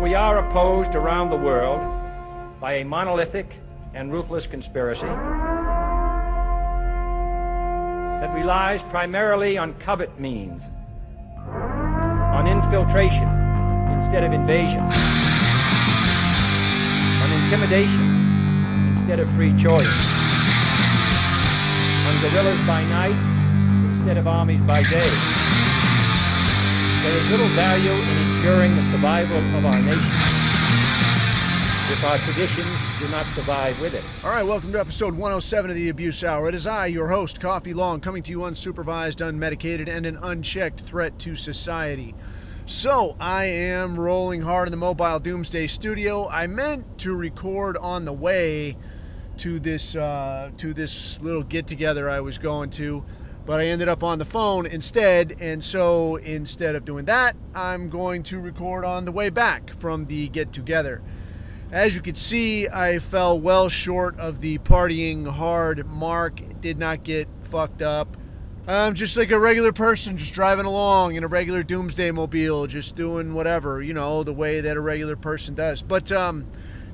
we are opposed around the world by a monolithic and ruthless conspiracy that relies primarily on covert means, on infiltration instead of invasion, on intimidation instead of free choice, on guerrillas by night instead of armies by day. There is little value in ensuring the survival of our nation if our traditions do not survive with it. All right, welcome to episode 107 of the Abuse Hour. It is I, your host, Coffee Long, coming to you unsupervised, unmedicated, and an unchecked threat to society. So, I am rolling hard in the mobile doomsday studio. I meant to record on the way to this little get-together I was going to, but I ended up on the phone instead, and so instead of doing that, I'm going to record on the way back from the get-together. As you can see, I fell well short of the partying hard mark. Did not get fucked up. I'm just like a regular person, just driving along in a regular doomsday mobile, just doing whatever, you know, the way that a regular person does. But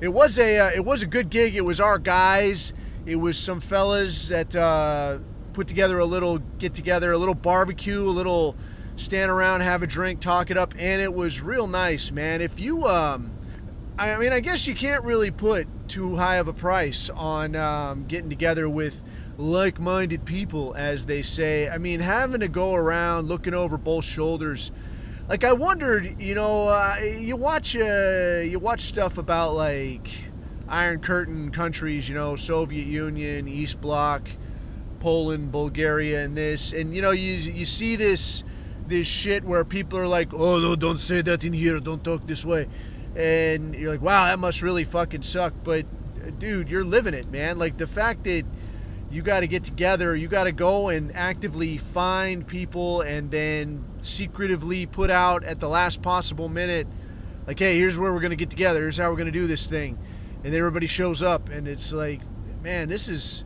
it was a good gig. It was our guys. It was some fellas that put together a little get together, a little barbecue, a little stand around, have a drink, talk it up, and it was real nice, man. If you I guess you can't really put too high of a price on getting together with like-minded people, as they say. I mean, having to go around looking over both shoulders. Like, I wondered, you know, you watch stuff about, like, Iron Curtain countries, you know, Soviet Union, East Bloc, Poland, Bulgaria, and this. And, you know, you see this shit where people are like, oh, no, don't say that in here, don't talk this way. And you're like, wow, that must really fucking suck. But, dude, you're living it, man. Like, the fact that you got to get together, you got to go and actively find people and then secretively put out at the last possible minute, like, hey, here's where we're going to get together. Here's how we're going to do this thing. And everybody shows up, and it's like, man, it's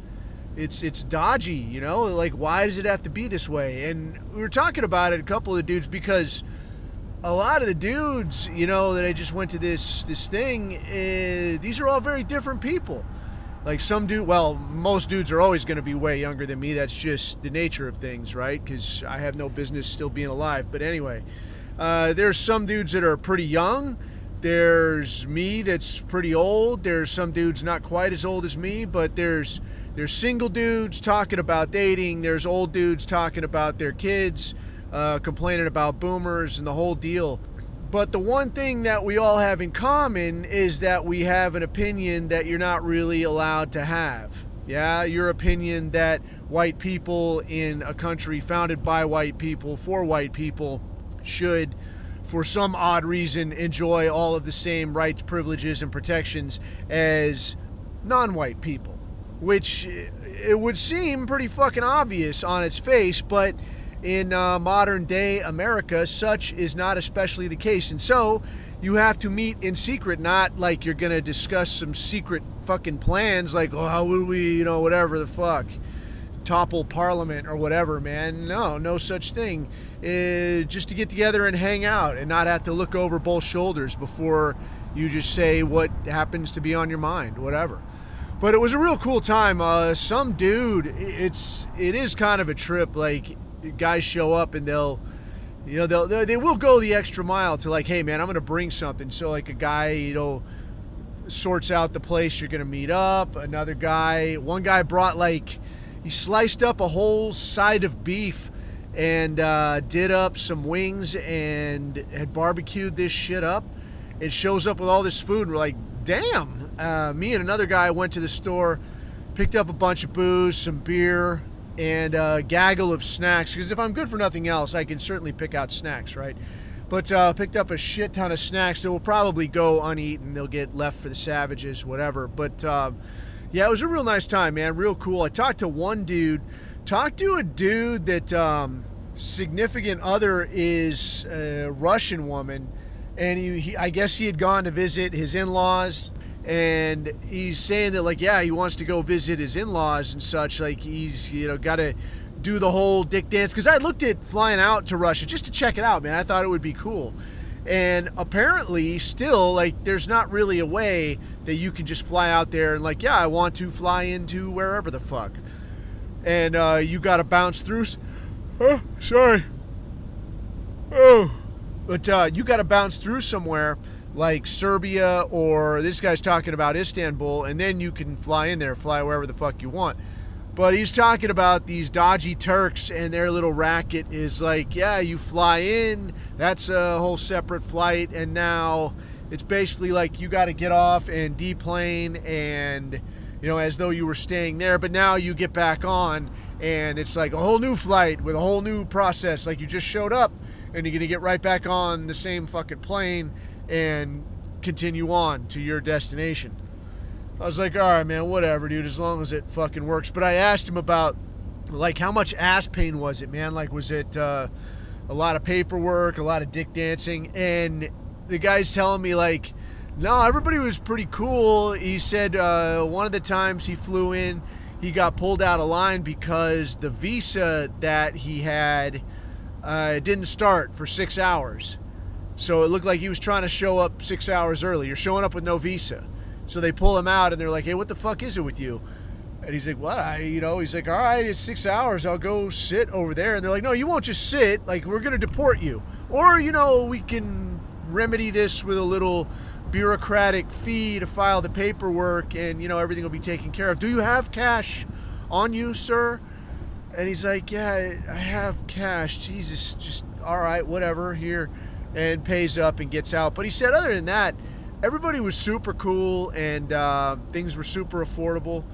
dodgy, you know? Like, why does it have to be this way? And we were talking about it, a couple of the dudes, because a lot of the dudes, you know, that I just went to this thing, these are all very different people. Like most dudes are always going to be way younger than me. That's just the nature of things, right? Because I have no business still being alive. But anyway, there's some dudes that are pretty young. There's me that's pretty old. There's some dudes not quite as old as me, but there's single dudes talking about dating. There's old dudes talking about their kids, complaining about boomers and the whole deal. But the one thing that we all have in common is that we have an opinion that you're not really allowed to have. Yeah, your opinion that white people in a country founded by white people for white people should, for some odd reason, enjoy all of the same rights, privileges, and protections as non-white people. Which it would seem pretty fucking obvious on its face, but in modern day America, such is not especially the case. And so you have to meet in secret, not like you're going to discuss some secret fucking plans like, oh, how will we, you know, whatever the fuck, topple parliament or whatever, man. No such thing. Just to get together and hang out and not have to look over both shoulders before you just say what happens to be on your mind, whatever. But it was a real cool time. Some dude, it is kind of a trip. Like, guys show up and they will go the extra mile to, like, hey man, I'm gonna bring something. So like a guy, you know, sorts out the place you're gonna meet up. One guy brought, like, he sliced up a whole side of beef and did up some wings and had barbecued this shit up. It shows up with all this food, and we're like, damn. Me and another guy went to the store, picked up a bunch of booze, some beer, and a gaggle of snacks, because if I'm good for nothing else, I can certainly pick out snacks, right? But picked up a shit ton of snacks that will probably go uneaten. They'll get left for the savages, whatever. But yeah, it was a real nice time, man. Real cool. I talked to a dude that significant other is a Russian woman, and he I guess he had gone to visit his in-laws. And he's saying that, like, yeah, he wants to go visit his in-laws and such. Like, he's, you know, got to do the whole dick dance. Because I looked at flying out to Russia just to check it out, man. I thought it would be cool. And apparently still, like, there's not really a way that you can just fly out there and like, yeah, I want to fly into wherever the fuck. And you got to bounce through. Oh, sorry. Oh. But you got to bounce through somewhere like Serbia, or this guy's talking about Istanbul, and then you can fly in there, fly wherever the fuck you want. But he's talking about these dodgy Turks, and their little racket is like, yeah, you fly in, that's a whole separate flight, and now it's basically like you got to get off and deplane, and, you know, as though you were staying there, but now you get back on, and it's like a whole new flight with a whole new process, like you just showed up, and you're going to get right back on the same fucking plane and continue on to your destination. I was like, all right, man, whatever, dude, as long as it fucking works. But I asked him about, like, how much ass pain was it, man? Like, was it a lot of paperwork, a lot of dick dancing? And the guy's telling me, like, no, everybody was pretty cool. He said one of the times he flew in, he got pulled out of line because the visa that he had didn't start for 6 hours. So it looked like he was trying to show up 6 hours early. You're showing up with no visa. So they pull him out, and they're like, hey, what the fuck is it with you? And he's like, what? He's like, all right, it's 6 hours. I'll go sit over there. And they're like, no, you won't just sit. Like, we're going to deport you. Or, we can remedy this with a little bureaucratic fee to file the paperwork, and, everything will be taken care of. Do you have cash on you, sir? And he's like, yeah, I have cash. Jesus, just, all right, whatever, here. And pays up and gets out. But he said, other than that, everybody was super cool, and things were super affordable.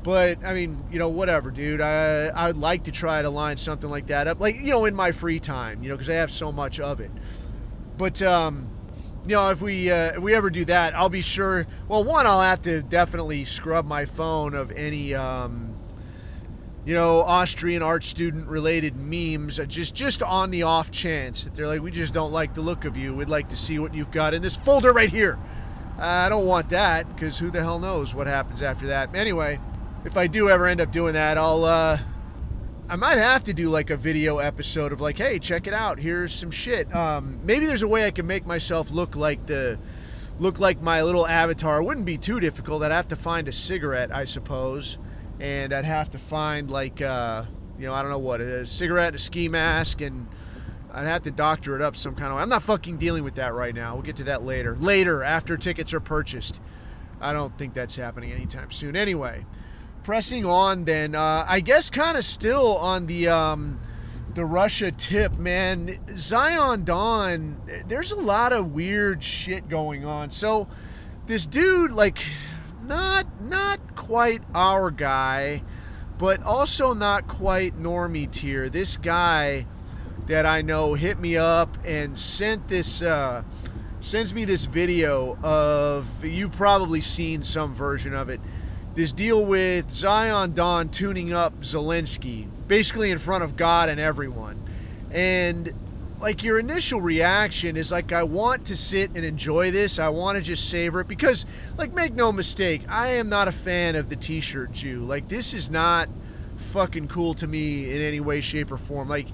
But, I mean, whatever, dude. I'd like to try to line something like that up. Like, in my free time, because I have so much of it. But, if we ever do that, I'll be sure. Well, one, I'll have to definitely scrub my phone of any, Austrian art student related memes, just on the off chance that they're like, we just don't like the look of you. We'd like to see what you've got in this folder right here. I don't want that, because who the hell knows what happens after that. Anyway, if I do ever end up doing that, I might have to do like a video episode of like, hey, check it out. Here's some shit. Maybe there's a way I can make myself look like my little avatar. It wouldn't be too difficult. I'd have to find a cigarette, I suppose. And I'd have to find like, I don't know what, a cigarette, a ski mask, and I'd have to doctor it up some kind of way. I'm not fucking dealing with that right now. We'll get to that later. Later, after tickets are purchased. I don't think that's happening anytime soon. Anyway, pressing on then, I guess kind of still on the Russia tip, man. Zion Dawn, there's a lot of weird shit going on. So this dude, like, not quite our guy, but also not quite normie tier. This guy that I know hit me up and sends me this video of, you've probably seen some version of it, this deal with Zion Dawn tuning up Zelensky, basically in front of God and everyone. And like, your initial reaction is like, I want to sit and enjoy this. I want to just savor it because, like, make no mistake, I am not a fan of the t-shirt Jew. Like, this is not fucking cool to me in any way, shape, or form. Like,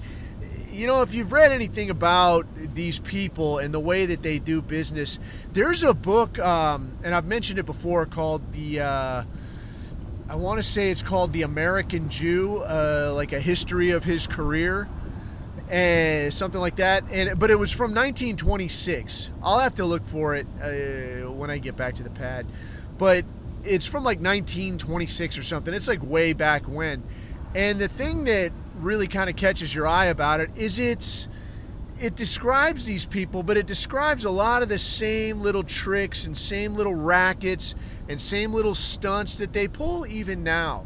if you've read anything about these people and the way that they do business, there's a book, and I've mentioned it before, called I want to say it's called The American Jew, like a history of his career. And something like that, but it was from 1926. I'll have to look for it when I get back to the pad, but it's from like 1926 or something. It's like way back when. And the thing that really kind of catches your eye about it is it describes these people, but it describes a lot of the same little tricks and same little rackets and same little stunts that they pull even now.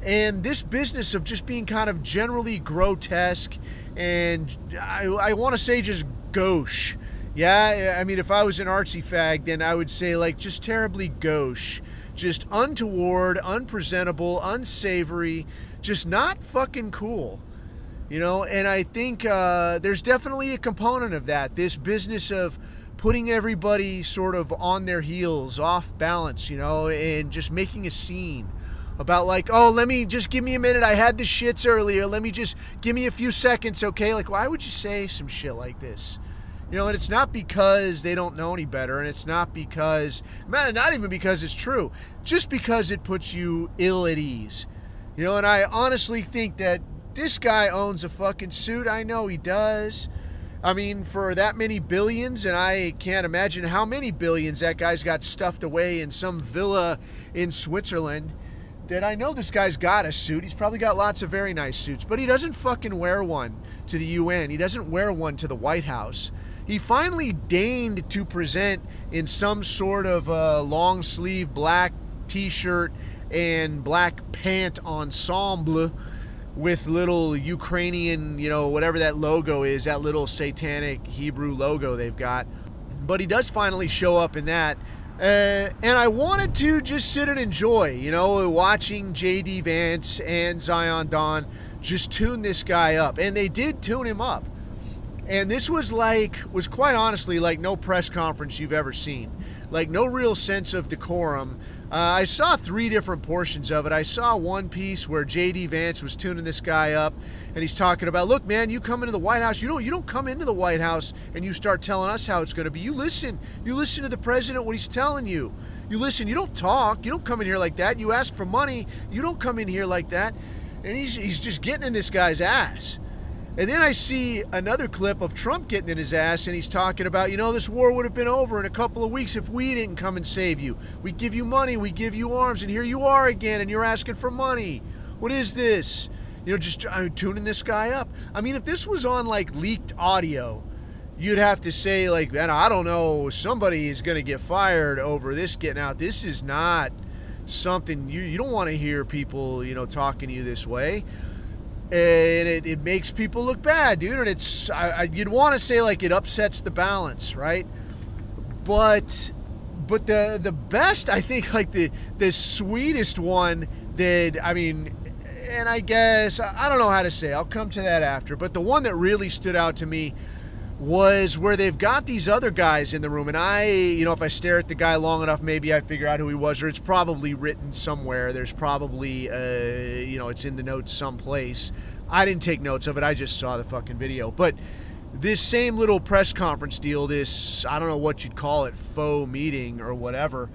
And this business of just being kind of generally grotesque and I want to say just gauche. Yeah, I mean, if I was an artsy fag, then I would say like just terribly gauche. Just untoward, unpresentable, unsavory, just not fucking cool. And I think there's definitely a component of that. This business of putting everybody sort of on their heels, off balance, and just making a scene. About like, oh, give me a minute. I had the shits earlier. Give me a few seconds, okay? Like, why would you say some shit like this? You know, and it's not because they don't know any better, and it's not because, man, not even because it's true, just because it puts you ill at ease. You know, and I honestly think that this guy owns a fucking suit. I know he does. I mean, for that many billions, and I can't imagine how many billions that guy's got stuffed away in some villa in Switzerland, that I know this guy's got a suit. He's probably got lots of very nice suits, but he doesn't fucking wear one to the UN. He doesn't wear one to the White House. He finally deigned to present in some sort of long sleeve black t-shirt and black pant ensemble with little Ukrainian, you know, whatever that logo is, that little satanic Hebrew logo they've got. But he does finally show up in that. And I wanted to just sit and enjoy, you know, watching J.D. Vance and Zion Don just tune this guy up. And they did tune him up. And this was quite honestly like no press conference you've ever seen. Like no real sense of decorum. I saw 3 different portions of it. I saw one piece where J.D. Vance was tuning this guy up, and he's talking about, look, man, you come into the White House. You don't come into the White House and you start telling us how it's going to be. You listen to the president, what he's telling you. You listen. You don't talk. You don't come in here like that. You ask for money. You don't come in here like that. And he's just getting in this guy's ass. And then I see another clip of Trump getting in his ass, and he's talking about, you know, this war would have been over in a couple of weeks if we didn't come and save you. We give you money, we give you arms, and here you are again, and you're asking for money. What is this? You know, just tuning this guy up. I mean, if this was on, like, leaked audio, you'd have to say, like, man, I don't know, somebody is going to get fired over this getting out. This is not something, you don't want to hear people, you know, talking to you this way. And it makes people look bad, dude. And it's you'd want to say like it upsets the balance, right? But the best, I think, like the sweetest one that, I mean, and I guess I don't know how to say. I'll come to that after. But the one that really stood out to me was where they've got these other guys in the room, and if I stare at the guy long enough, maybe I figure out who he was, or it's probably written somewhere. There's probably, it's in the notes someplace. I didn't take notes of it. I just saw the fucking video. But this same little press conference deal, this, I don't know what you'd call it, faux meeting or whatever,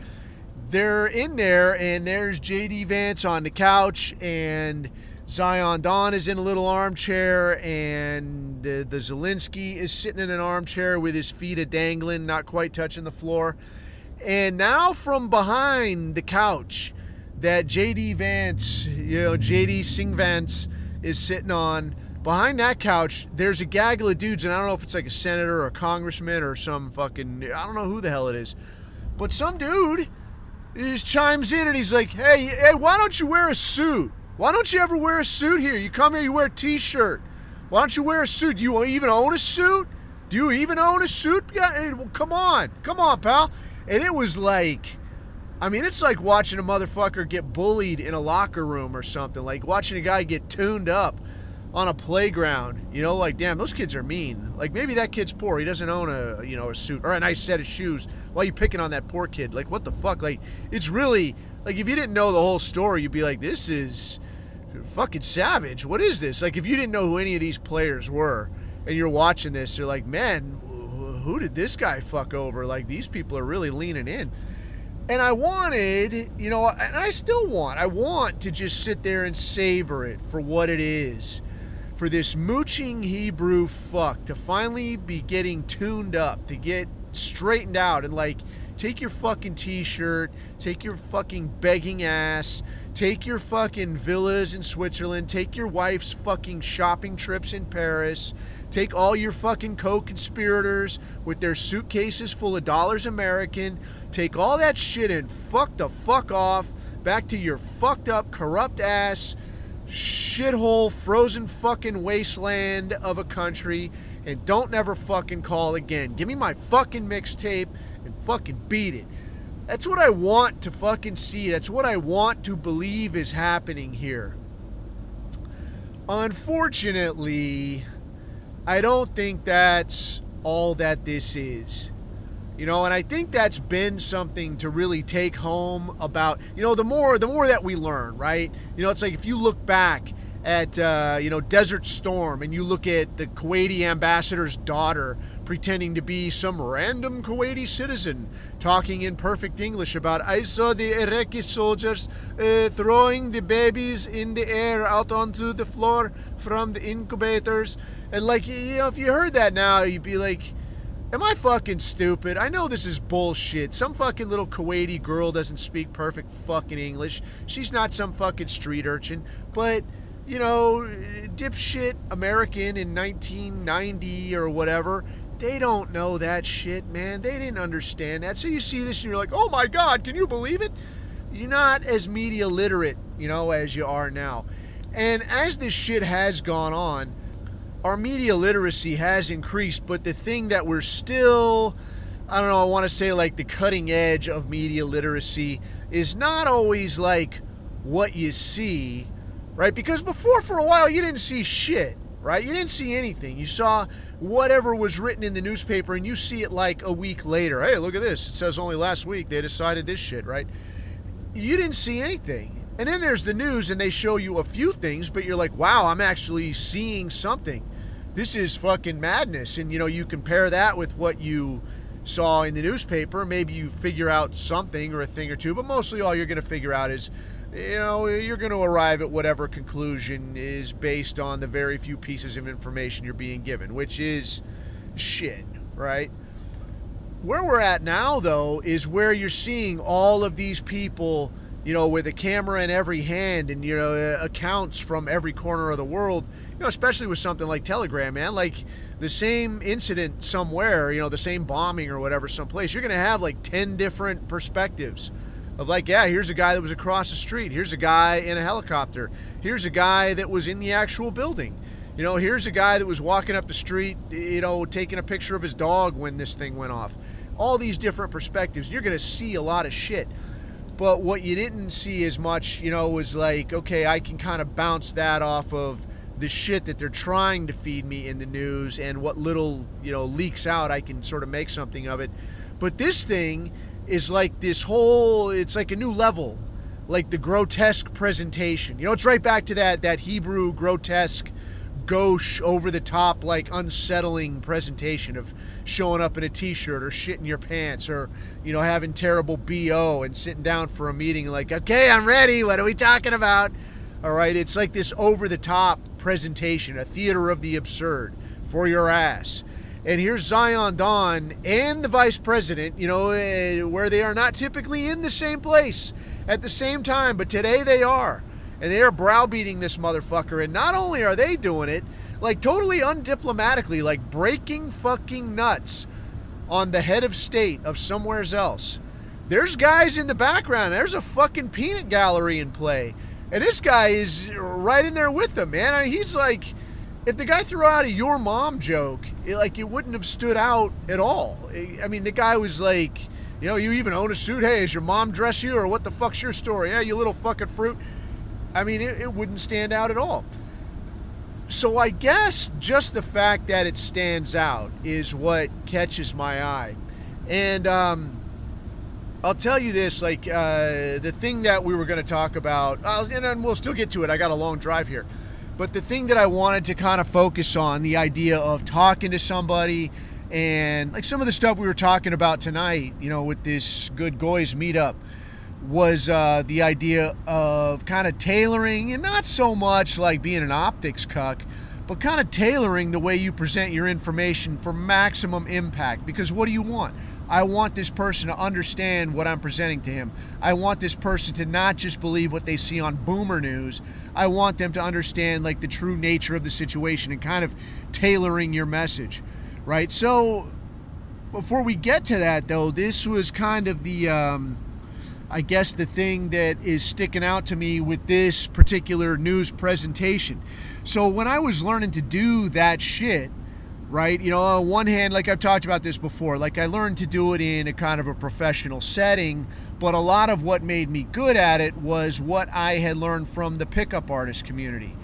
they're in there, and there's J.D. Vance on the couch, and Zion Don is in a little armchair, and the Zelensky is sitting in an armchair with his feet a-dangling, not quite touching the floor. And now from behind the couch that J.D. Vance, J.D. Singh Vance is sitting on, behind that couch, there's a gaggle of dudes, and I don't know if it's like a senator or a congressman or some fucking, I don't know who the hell it is. But some dude just chimes in, and he's like, hey, why don't you wear a suit? Why don't you ever wear a suit here? You come here, you wear a t-shirt. Why don't you wear a suit? Do you even own a suit? Do you even own a suit? Yeah, hey, well, come on, pal. And it was like, I mean, it's like watching a motherfucker get bullied in a locker room or something. Like watching a guy get tuned up on a playground. You know, like, damn, those kids are mean. Like, maybe that kid's poor. He doesn't own a suit or a nice set of shoes. Why are you picking on that poor kid? Like, what the fuck? Like, it's really, like, if you didn't know the whole story, you'd be like, this is fucking savage. What is this? Like, if you didn't know who any of these players were and you're watching this, you're like, man, who did this guy fuck over? Like, these people are really leaning in. And I wanted, and I still want, to just sit there and savor it for what it is. For this mooching Hebrew fuck to finally be getting tuned up, to get straightened out and, like, take your fucking t-shirt, take your fucking begging ass, take your fucking villas in Switzerland, take your wife's fucking shopping trips in Paris, take all your fucking co-conspirators with their suitcases full of dollars American, take all that shit and fuck the fuck off back to your fucked up, corrupt ass, shithole, frozen fucking wasteland of a country, and don't never fucking call again. Give me my fucking mixtape and fucking beat it. That's what I want to fucking see. That's what I want to believe is happening here. Unfortunately, I don't think that's all that this is. And I think that's been something to really take home about, the more that we learn, right? It's like if you look back at, Desert Storm, and you look at the Kuwaiti ambassador's daughter pretending to be some random Kuwaiti citizen talking in perfect English about, I saw the Iraqi soldiers throwing the babies in the air out onto the floor from the incubators. And like, if you heard that now, you'd be like, am I fucking stupid? I know this is bullshit. Some fucking little Kuwaiti girl doesn't speak perfect fucking English. She's not some fucking street urchin. But, dipshit American in 1990 or whatever, they don't know that shit, man. They didn't understand that. So you see this and you're like, oh my God, can you believe it? You're not as media literate, as you are now. And as this shit has gone on, our media literacy has increased, but the thing that we're still, I don't know, I want to say like the cutting edge of media literacy is not always like what you see, right? Because before, for a while, you didn't see shit, right? You didn't see anything. You saw whatever was written in the newspaper and you see it like a week later. Hey, look at this. It says only last week they decided this shit, right? You didn't see anything. And then there's the news and they show you a few things, but you're like, wow, I'm actually seeing something. This is fucking madness. And, you compare that with what you saw in the newspaper. Maybe you figure out something or a thing or two, but mostly all you're going to figure out is, you're going to arrive at whatever conclusion is based on the very few pieces of information you're being given, which is shit, right? Where we're at now, though, is where you're seeing all of these people, with a camera in every hand and, accounts from every corner of the world, especially with something like Telegram, man, like the same incident somewhere, the same bombing or whatever someplace, you're going to have like 10 different perspectives of like, yeah, here's a guy that was across the street. Here's a guy in a helicopter. Here's a guy that was in the actual building. Here's a guy that was walking up the street, taking a picture of his dog when this thing went off. All these different perspectives. You're going to see a lot of shit. But what you didn't see as much, was like, okay, I can kind of bounce that off of the shit that they're trying to feed me in the news, and what little, leaks out, I can sort of make something of it. But this thing is like it's like a new level, like the grotesque presentation. It's right back to that Hebrew grotesque, gauche, over the top, like unsettling presentation of showing up in a t-shirt or shitting your pants or, having terrible BO and sitting down for a meeting like, okay, I'm ready. What are we talking about? All right. It's like this over the top presentation, a theater of the absurd for your ass. And here's Zion Dawn and the vice president, where they are not typically in the same place at the same time, but today they are. And they are browbeating this motherfucker. And not only are they doing it, like totally undiplomatically, like breaking fucking nuts on the head of state of somewhere else. There's guys in the background. There's a fucking peanut gallery in play. And this guy is right in there with them, man. I mean, he's like, if the guy threw out a your mom joke, it wouldn't have stood out at all. I mean, the guy was like, you even own a suit? Hey, does your mom dress you? Or what the fuck's your story? Yeah, you little fucking fruit. I mean, it wouldn't stand out at all. So I guess just the fact that it stands out is what catches my eye. And I'll tell you this, the thing that we were going to talk about, and we'll still get to it. I got a long drive here. But the thing that I wanted to kind of focus on, the idea of talking to somebody, and like some of the stuff we were talking about tonight, with this Good Goys meetup, was the idea of kind of tailoring, and not so much like being an optics cuck, but kind of tailoring the way you present your information for maximum impact. Because what do you want? I want this person to understand what I'm presenting to him. I want this person to not just believe what they see on Boomer News. I want them to understand like the true nature of the situation and kind of tailoring your message, right? So before we get to that though, this was kind of the I guess the thing that is sticking out to me with this particular news presentation. So when I was learning to do that shit, right, on one hand, like I've talked about this before, like I learned to do it in a kind of a professional setting, but a lot of what made me good at it was what I had learned from the pickup artist community.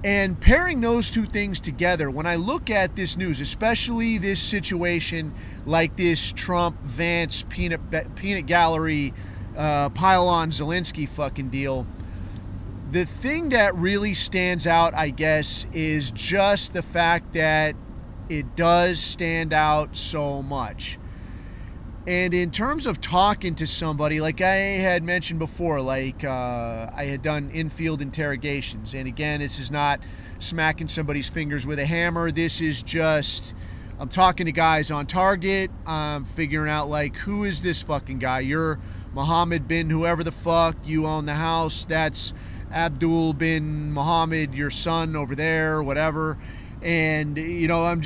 And pairing those two things together, when I look at this news, especially this situation like this Trump, Vance, peanut gallery, pile-on Zelensky fucking deal, the thing that really stands out, I guess, is just the fact that It does stand out so much. And in terms of talking to somebody, like I had mentioned before, like I had done in-field interrogations. And again, this is not smacking somebody's fingers with a hammer. This is just, I'm talking to guys on target. I'm figuring out, like, who is this fucking guy? You're Mohammed bin whoever the fuck. You own the house. That's Abdul bin Mohammed, your son over there, whatever. And, you know, I'm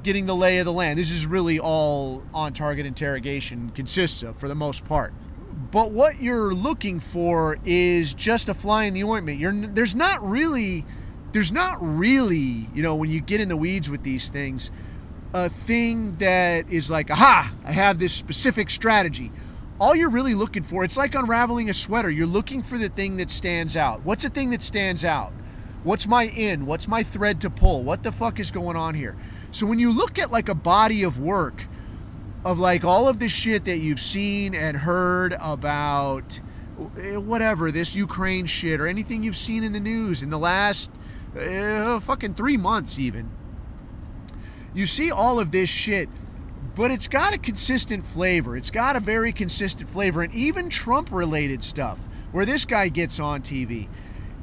getting the lay of the land. This is really all on-target interrogation consists of, for the most part. But what you're looking for is just a fly in the ointment. There's not really, you know, when you get in the weeds with these things, a thing that is like, aha, I have this specific strategy. All you're really looking for, it's like unraveling a sweater. You're looking for the thing that stands out. What's the thing that stands out? What's my in? What's my thread to pull? What the fuck is going on here? So when you look at like a body of work of like all of this shit that you've seen and heard about, whatever, this Ukraine shit or anything you've seen in the news in the last fucking 3 months even, you see all of this shit, but it's got a consistent flavor. It's got a very consistent flavor. And even Trump-related stuff, where this guy gets on TV,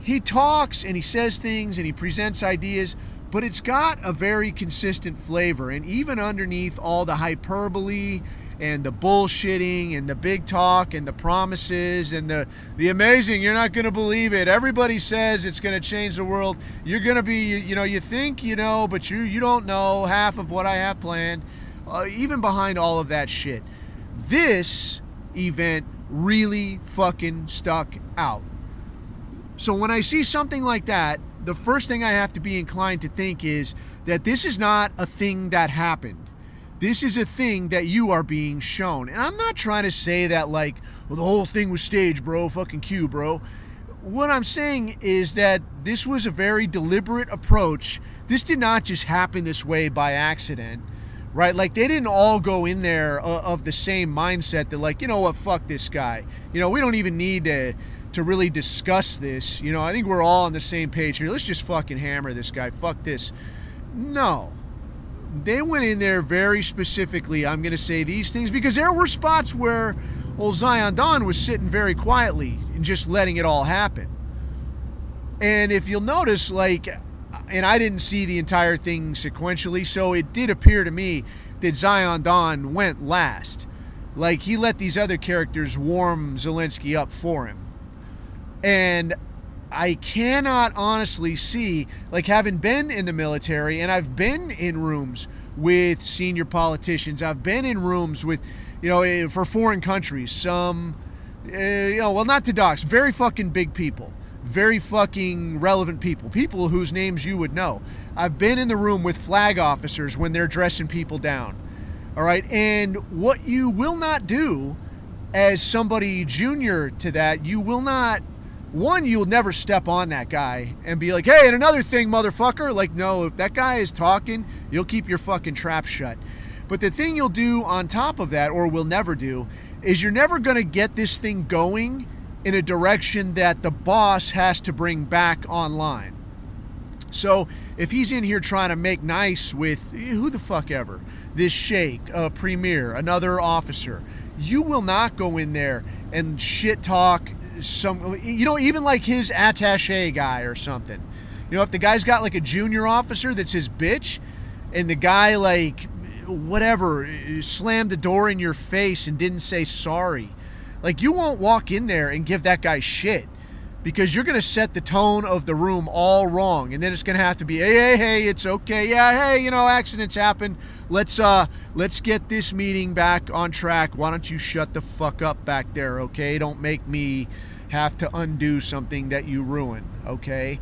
he talks and he says things and he presents ideas, but it's got a very consistent flavor. And even underneath all the hyperbole and the bullshitting and the big talk and the promises and the amazing, you're not going to believe it, everybody says it's going to change the world, you're going to be, you know, you think you know, but you don't know half of what I have planned. Even behind all of that shit, this event really fucking stuck out. So when I see something like that, the first thing I have to be inclined to think is that this is not a thing that happened. This is a thing that you are being shown. And I'm not trying to say that like, well, the whole thing was staged, bro, fucking Q, bro. What I'm saying is that this was a very deliberate approach. This did not just happen this way by accident, right? Like, they didn't all go in there of the same mindset that, like, you know what, fuck this guy. You know, we don't even need to really discuss this. You know, I think we're all on the same page here. Let's just fucking hammer this guy. Fuck this. No. They went in there very specifically, I'm going to say these things, because there were spots where old Zion Don was sitting very quietly and just letting it all happen. And if you'll notice, like, and I didn't see the entire thing sequentially, so it did appear to me that Zion Don went last. Like, he let these other characters warm Zelensky up for him. And I cannot honestly see, like, having been in the military, and I've been in rooms with senior politicians, I've been in rooms with, you know, for foreign countries, some, you know, well, not to dox, very fucking big people, very fucking relevant people whose names you would know. I've been in the room with flag officers when they're dressing people down, all right? And what you will not do as somebody junior to that, you will not, one, you'll never step on that guy and be like, hey, and another thing, motherfucker. Like, no, if that guy is talking, you'll keep your fucking trap shut. But the thing you'll do on top of that, or will never do, is you're never going to get this thing going in a direction that the boss has to bring back online. So if he's in here trying to make nice with who the fuck ever, this sheikh, a premier, another officer, you will not go in there and shit talk some, you know, even like his attache guy or something. You know, if the guy's got like a junior officer that's his bitch, and the guy, like, whatever, slammed the door in your face and didn't say sorry, like, you won't walk in there and give that guy shit, because you're going to set the tone of the room all wrong. And then it's going to have to be, hey, it's okay. Yeah, hey, you know, accidents happen. Let's get this meeting back on track. Why don't you shut the fuck up back there, okay? Don't make me have to undo something that you ruin, okay?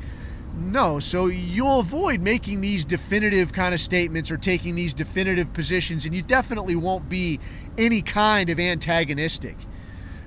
No, so you'll avoid making these definitive kind of statements or taking these definitive positions, and you definitely won't be any kind of antagonistic.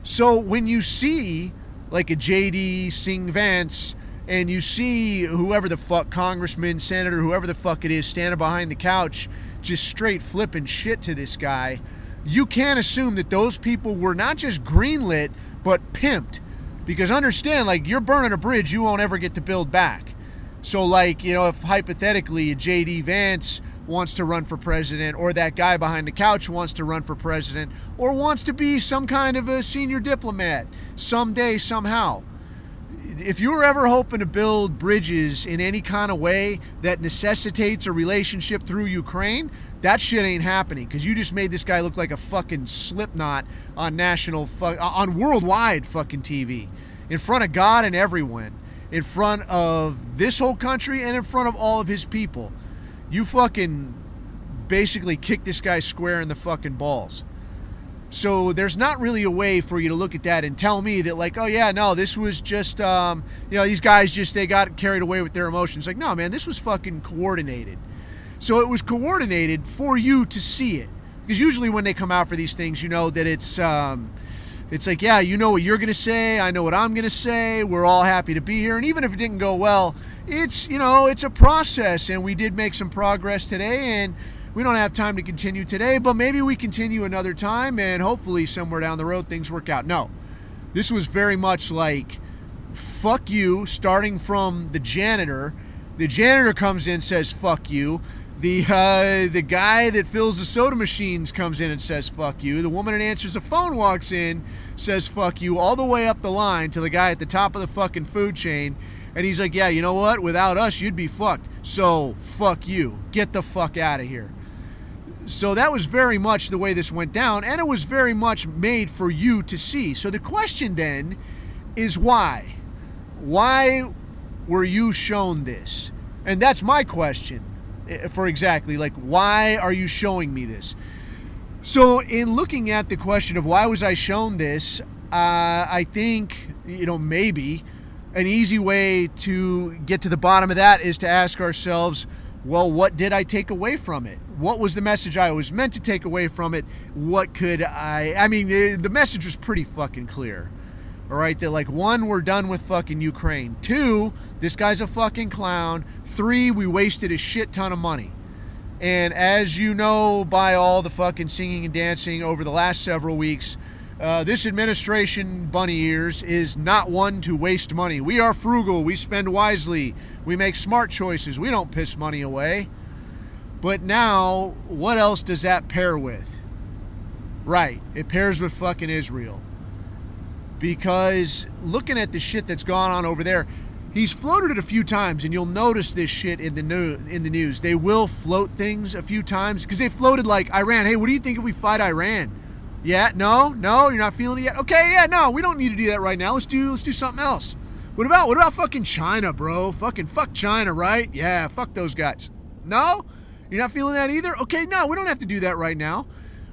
So when you see like a JD Singh Vance, and you see whoever the fuck, congressman, senator, whoever the fuck it is, standing behind the couch just straight flipping shit to this guy, you can't assume that those people were not just greenlit, but pimped. Because understand, like, you're burning a bridge you won't ever get to build back. So, like, you know, if hypothetically a JD Vance wants to run for president, or that guy behind the couch wants to run for president, or wants to be some kind of a senior diplomat someday, somehow. If you were ever hoping to build bridges in any kind of way that necessitates a relationship through Ukraine, that shit ain't happening, because you just made this guy look like a fucking Slipknot on on worldwide fucking TV, in front of God and everyone, in front of this whole country and in front of all of his people. You fucking basically kicked this guy square in the fucking balls. So there's not really a way for you to look at that and tell me that, like, oh yeah, no, this was just, these guys they got carried away with their emotions. Like, no, man, this was fucking coordinated. So it was coordinated for you to see it. Because usually when they come out for these things, you know that it's like, yeah, you know what you're going to say, I know what I'm going to say, we're all happy to be here. And even if it didn't go well, it's a process, and we did make some progress today, and we don't have time to continue today, but maybe we continue another time, and hopefully somewhere down the road things work out. No, this was very much like, fuck you, starting from the janitor. The janitor comes in, says fuck you. The guy that fills the soda machines comes in and says fuck you. The woman that answers the phone walks in, says fuck you, all the way up the line to the guy at the top of the fucking food chain. And he's like, yeah, you know what? Without us, you'd be fucked. So fuck you. Get the fuck out of here. So that was very much the way this went down, and it was very much made for you to see. So the question then is why? Why were you shown this? And that's my question for exactly, like, why are you showing me this? So in looking at the question of why was I shown this, I think, maybe an easy way to get to the bottom of that is to ask ourselves, well, what did I take away from it? What was the message I was meant to take away from it? What could the message was pretty fucking clear. All right, that, like, 1, we're done with fucking Ukraine. 2, this guy's a fucking clown. 3, we wasted a shit ton of money. And as you know, by all the fucking singing and dancing over the last several weeks, this administration, bunny ears, is not one to waste money. We are frugal. We spend wisely. We make smart choices. We don't piss money away. But now, what else does that pair with? Right, it pairs with fucking Israel. Because looking at the shit that's gone on over there, he's floated it a few times, and you'll notice this shit in the news. They will float things a few times, because they floated like Iran. Hey, what do you think if we fight Iran? Yeah, no, you're not feeling it yet? Okay, yeah, no, we don't need to do that right now. Let's do something else. What about fucking China, bro? Fucking fuck China, right? Yeah, fuck those guys. No? You're not feeling that either? Okay, no, we don't have to do that right now.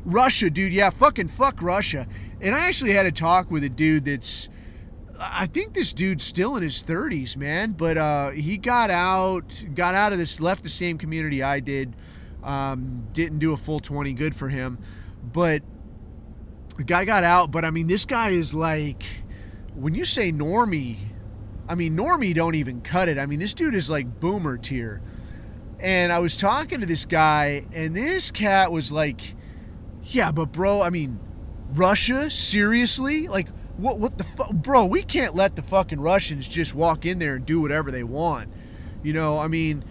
Russia, dude, yeah, fucking fuck Russia. And I actually had a talk with a dude I think this dude's still in his 30s, man, but he got out of this, left the same community I did, didn't do a full 20, good for him, but the guy got out. But I mean, this guy is like, when you say normie, I mean, normie don't even cut it. I mean, this dude is like boomer tier. And I was talking to this guy, and this cat was like, yeah, but bro, I mean, Russia? Seriously? Like, what the fuck? Bro, we can't let the fucking Russians just walk in there and do whatever they want. I mean,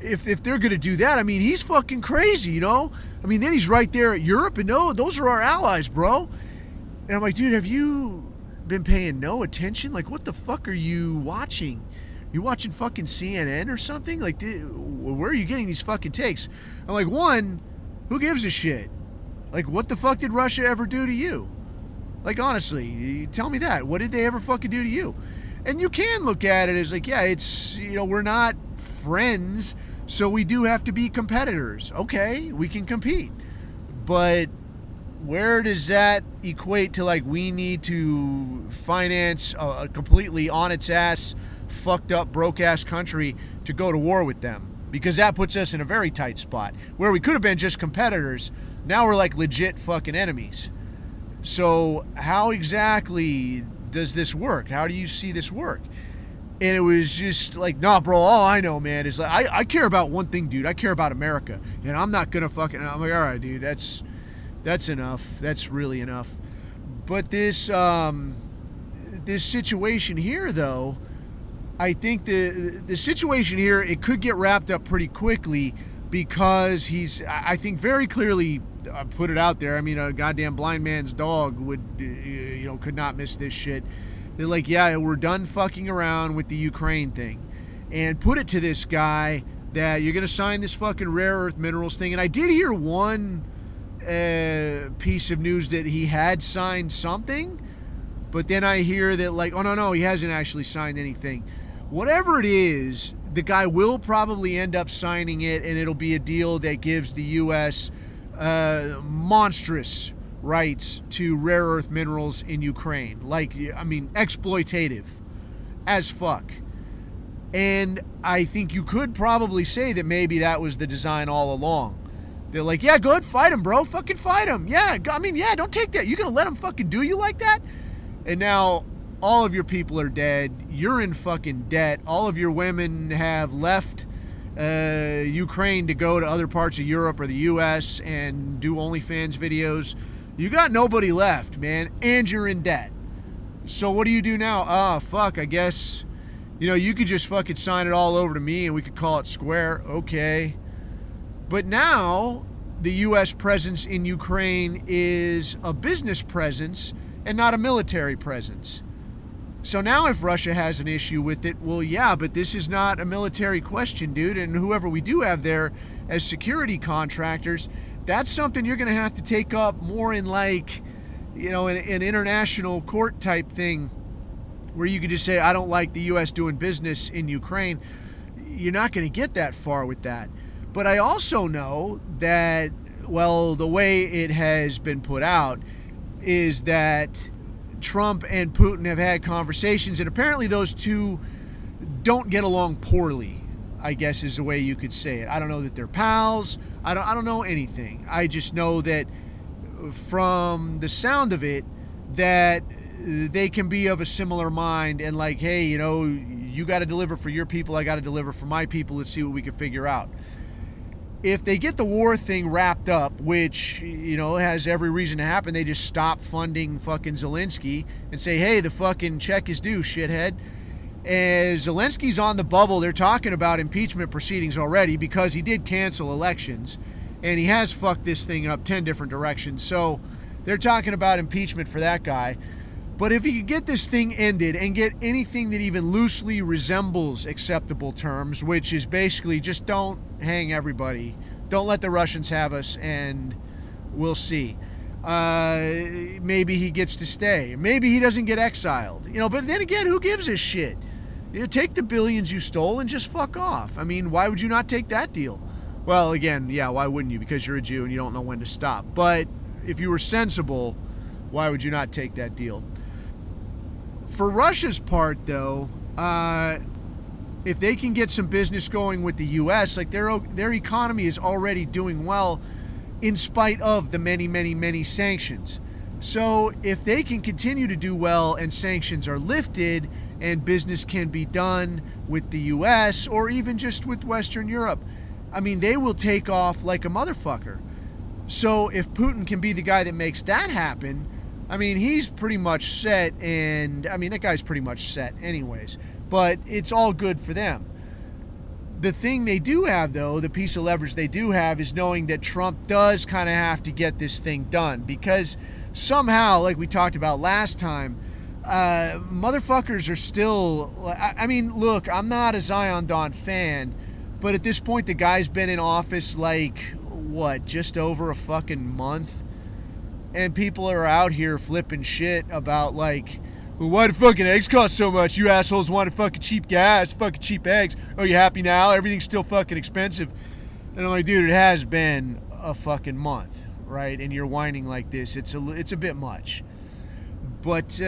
if they're going to do that, I mean, he's fucking crazy, I mean, then he's right there at Europe, and no, those are our allies, bro. And I'm like, dude, have you been paying no attention? Like, what the fuck are you watching? You watching fucking CNN or something? Like, where are you getting these fucking takes? I'm like, 1, who gives a shit? Like, what the fuck did Russia ever do to you? Like, honestly, tell me that. What did they ever fucking do to you? And you can look at it as like, yeah, it's, we're not friends, so we do have to be competitors. Okay, we can compete. But where does that equate to, like, we need to finance a completely on its ass, fucked up, broke ass country to go to war with them? Because that puts us in a very tight spot. Where we could have been just competitors, now we're like legit fucking enemies. So how exactly does this work? How do you see this work? And it was just like, nah, bro, all I know, man, is like, I care about one thing, dude. I care about America. And I'm not going to fucking, I'm like, all right, dude, that's enough. That's really enough. But this situation here, though, I think the situation here, it could get wrapped up pretty quickly, because he's, I think, very clearly put it out there. I mean, a goddamn blind man's dog would, could not miss this shit. They're like, yeah, we're done fucking around with the Ukraine thing. And put it to this guy that you're going to sign this fucking rare earth minerals thing. And I did hear one piece of news that he had signed something, but then I hear that like, oh no, he hasn't actually signed anything. Whatever it is, the guy will probably end up signing it, and it'll be a deal that gives the U.S. Monstrous rights to rare earth minerals in Ukraine. Like, I mean, exploitative as fuck. And I think you could probably say that maybe that was the design all along. They're like, yeah, go ahead, fight him, bro. Fucking fight him. Yeah, I mean, yeah, don't take that. You gonna let him fucking do you like that? And now all of your people are dead. You're in fucking debt. All of your women have left Ukraine to go to other parts of Europe or the U.S. and do OnlyFans videos. You got nobody left, man, and you're in debt. So what do you do now? Fuck, I guess, you could just fucking sign it all over to me and we could call it square. Okay. But now the U.S. presence in Ukraine is a business presence and not a military presence. So now if Russia has an issue with it, well, yeah, but this is not a military question, dude. And whoever we do have there as security contractors, that's something you're going to have to take up more in like, an international court type thing where you could just say, I don't like the U.S. doing business in Ukraine. You're not going to get that far with that. But I also know that, well, the way it has been put out is that Trump and Putin have had conversations, and apparently those two don't get along poorly, I guess is the way you could say it. I don't know that they're pals. I don't know anything. I just know that from the sound of it that they can be of a similar mind and like, hey, you got to deliver for your people. I got to deliver for my people. Let's see what we can figure out. If they get the war thing wrapped up, which, has every reason to happen, they just stop funding fucking Zelensky and say, hey, the fucking check is due, shithead. As Zelensky's on the bubble, they're talking about impeachment proceedings already because he did cancel elections and he has fucked this thing up 10 different directions. So they're talking about impeachment for that guy. But if he could get this thing ended and get anything that even loosely resembles acceptable terms, which is basically just don't hang everybody, don't let the Russians have us, and we'll see. Maybe he gets to stay. Maybe he doesn't get exiled. But then again, who gives a shit? Take the billions you stole and just fuck off. I mean, why would you not take that deal? Well, again, yeah, why wouldn't you? Because you're a Jew and you don't know when to stop. But if you were sensible, why would you not take that deal? For Russia's part, though, if they can get some business going with the U.S., like their economy is already doing well in spite of the many, many, many sanctions. So if they can continue to do well and sanctions are lifted and business can be done with the U.S. or even just with Western Europe, I mean, they will take off like a motherfucker. So if Putin can be the guy that makes that happen, I mean, he's pretty much set, and I mean, that guy's pretty much set anyways, but it's all good for them. The thing they do have, though, the piece of leverage they do have is knowing that Trump does kind of have to get this thing done because somehow, like we talked about last time, motherfuckers are still, I mean, look, I'm not a Zion Dawn fan, but at this point, the guy's been in office like, just over a fucking month? And people are out here flipping shit about like, well, why do fucking eggs cost so much? You assholes wanted fucking cheap gas, fucking cheap eggs. Oh, you happy now? Everything's still fucking expensive. And I'm like, dude, it has been a fucking month, right? And you're whining like this. It's a bit much. But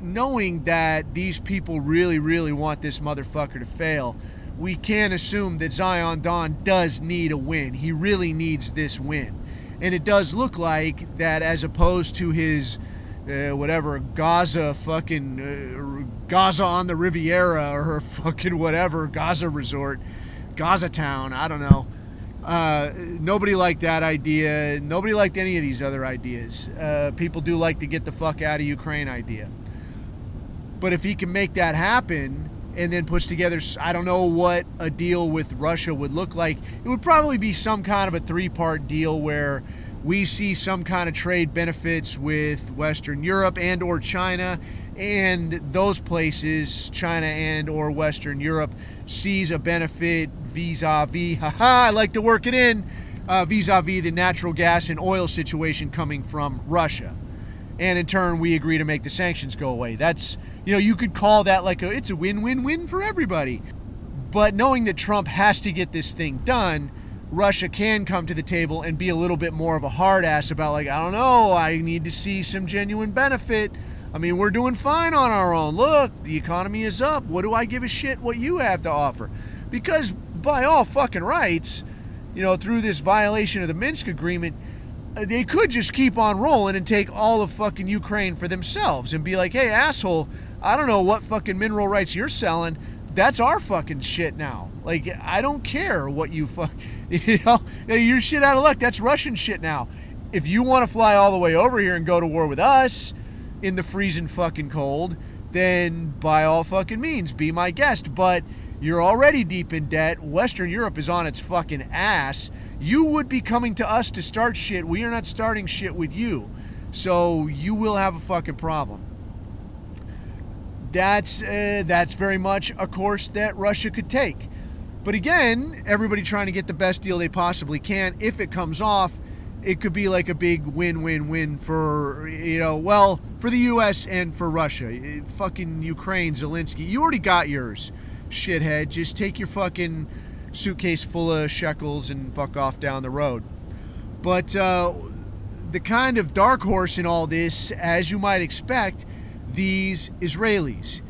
knowing that these people really, really want this motherfucker to fail, we can assume that Zion Dawn does need a win. He really needs this win. And it does look like that as opposed to his, Gaza fucking, Gaza on the Riviera or her fucking whatever, Gaza resort, Gaza town, I don't know. Nobody liked that idea. Nobody liked any of these other ideas. People do like to get the fuck out of Ukraine idea. But if he can make that happen, and then puts together, I don't know what a deal with Russia would look like. It would probably be some kind of a 3-part deal where we see some kind of trade benefits with Western Europe and or China, and those places, China and or Western Europe, sees a benefit vis-a-vis, I like to work it in, vis-a-vis the natural gas and oil situation coming from Russia. And in turn, we agree to make the sanctions go away. That's, you could call that like it's a win-win-win for everybody. But knowing that Trump has to get this thing done, Russia can come to the table and be a little bit more of a hard ass about like, I don't know, I need to see some genuine benefit. I mean, we're doing fine on our own. Look, the economy is up. What do I give a shit what you have to offer? Because by all fucking rights, through this violation of the Minsk agreement, they could just keep on rolling and take all of fucking Ukraine for themselves and be like, hey, asshole, I don't know what fucking mineral rights you're selling. That's our fucking shit now. Like, I don't care what you you're shit out of luck. That's Russian shit now. If you want to fly all the way over here and go to war with us in the freezing fucking cold, then by all fucking means, be my guest. But you're already deep in debt. Western Europe is on its fucking ass. You would be coming to us to start shit. We are not starting shit with you. So you will have a fucking problem. That's very much a course that Russia could take. But again, everybody trying to get the best deal they possibly can. If it comes off, it could be like a big win-win-win for, for the U.S. and for Russia. Fucking Ukraine, Zelensky, you already got yours, shithead. Just take your fucking suitcase full of shekels and fuck off down the road. But the kind of dark horse in all this, as you might expect, these Israelis.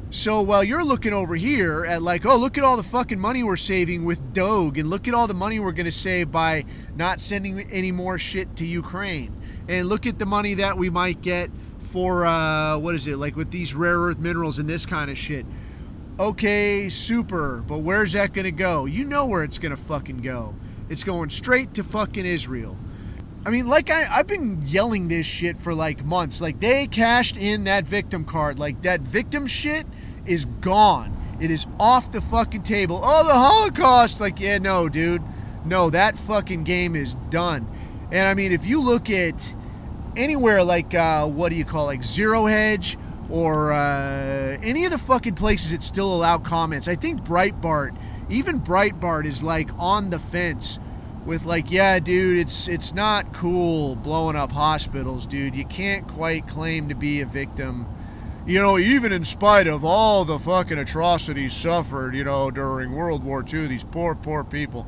So while you're looking over here at like, oh, look at all the fucking money we're saving with Doge, and look at all the money we're going to save by not sending any more shit to Ukraine, and look at the money that we might get for, like with these rare earth minerals and this kind of shit. Okay, super, but where's that going to go? You know where it's going to fucking go. It's going straight to fucking Israel. I mean, like I've been yelling this shit for like months. Like, they cashed in that victim card. Like, that victim shit is gone. It is off the fucking table. Oh, the Holocaust. Like, yeah, no, dude. No, that fucking game is done. And I mean, if you look at anywhere like, like Zero Hedge or any of the fucking places that still allow comments, I think even Breitbart is like on the fence with like, yeah, dude, it's not cool blowing up hospitals, dude. You can't quite claim to be a victim, even in spite of all the fucking atrocities suffered, during World War II, these poor people.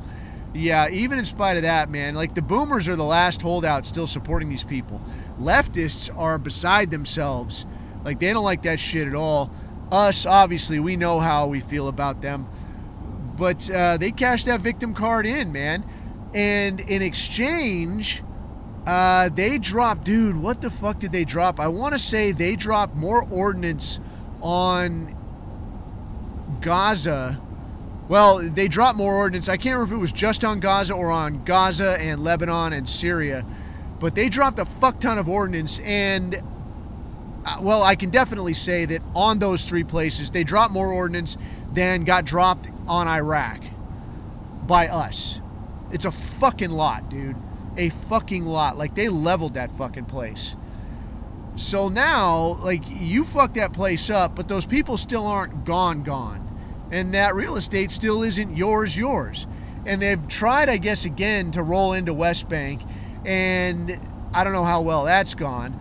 Yeah, even in spite of that, man, like the boomers are the last holdouts still supporting these people. Leftists are beside themselves. Like, they don't like that shit at all. Us, obviously, we know how we feel about them. But they cashed that victim card in, man. And in exchange, they dropped, dude, what the fuck did they drop? I want to say they dropped more ordnance on Gaza. Well, they dropped more ordnance. I can't remember if it was just on Gaza or on Gaza and Lebanon and Syria. But they dropped a fuck ton of ordnance. And, well, I can definitely say that on those 3 places, they dropped more ordnance than got dropped on Iraq by us. It's a fucking lot, dude. A fucking lot. Like, they leveled that fucking place. So now, like, you fucked that place up, but those people still aren't gone. And that real estate still isn't yours. And they've tried, I guess, again to roll into West Bank, and I don't know how well that's gone.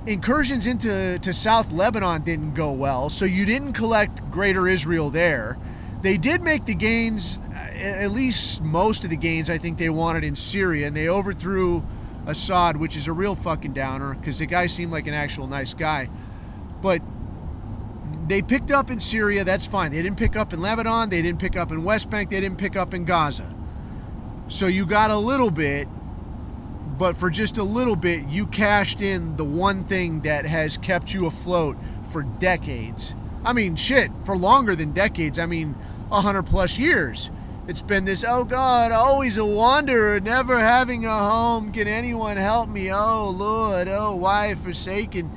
Incursions into South Lebanon didn't go well, so you didn't collect Greater Israel there. They did make the gains, at least most of the gains I think they wanted in Syria, and they overthrew Assad, which is a real fucking downer because the guy seemed like an actual nice guy. But they picked up in Syria, that's fine. They didn't pick up in Lebanon, they didn't pick up in West Bank, they didn't pick up in Gaza. So you got a little bit, but for just a little bit, you cashed in the one thing that has kept you afloat for decades. I mean, shit, for longer than decades. I mean, 100 plus years. It's been this, oh God, always a wanderer, never having a home. Can anyone help me? Oh Lord, oh why forsaken?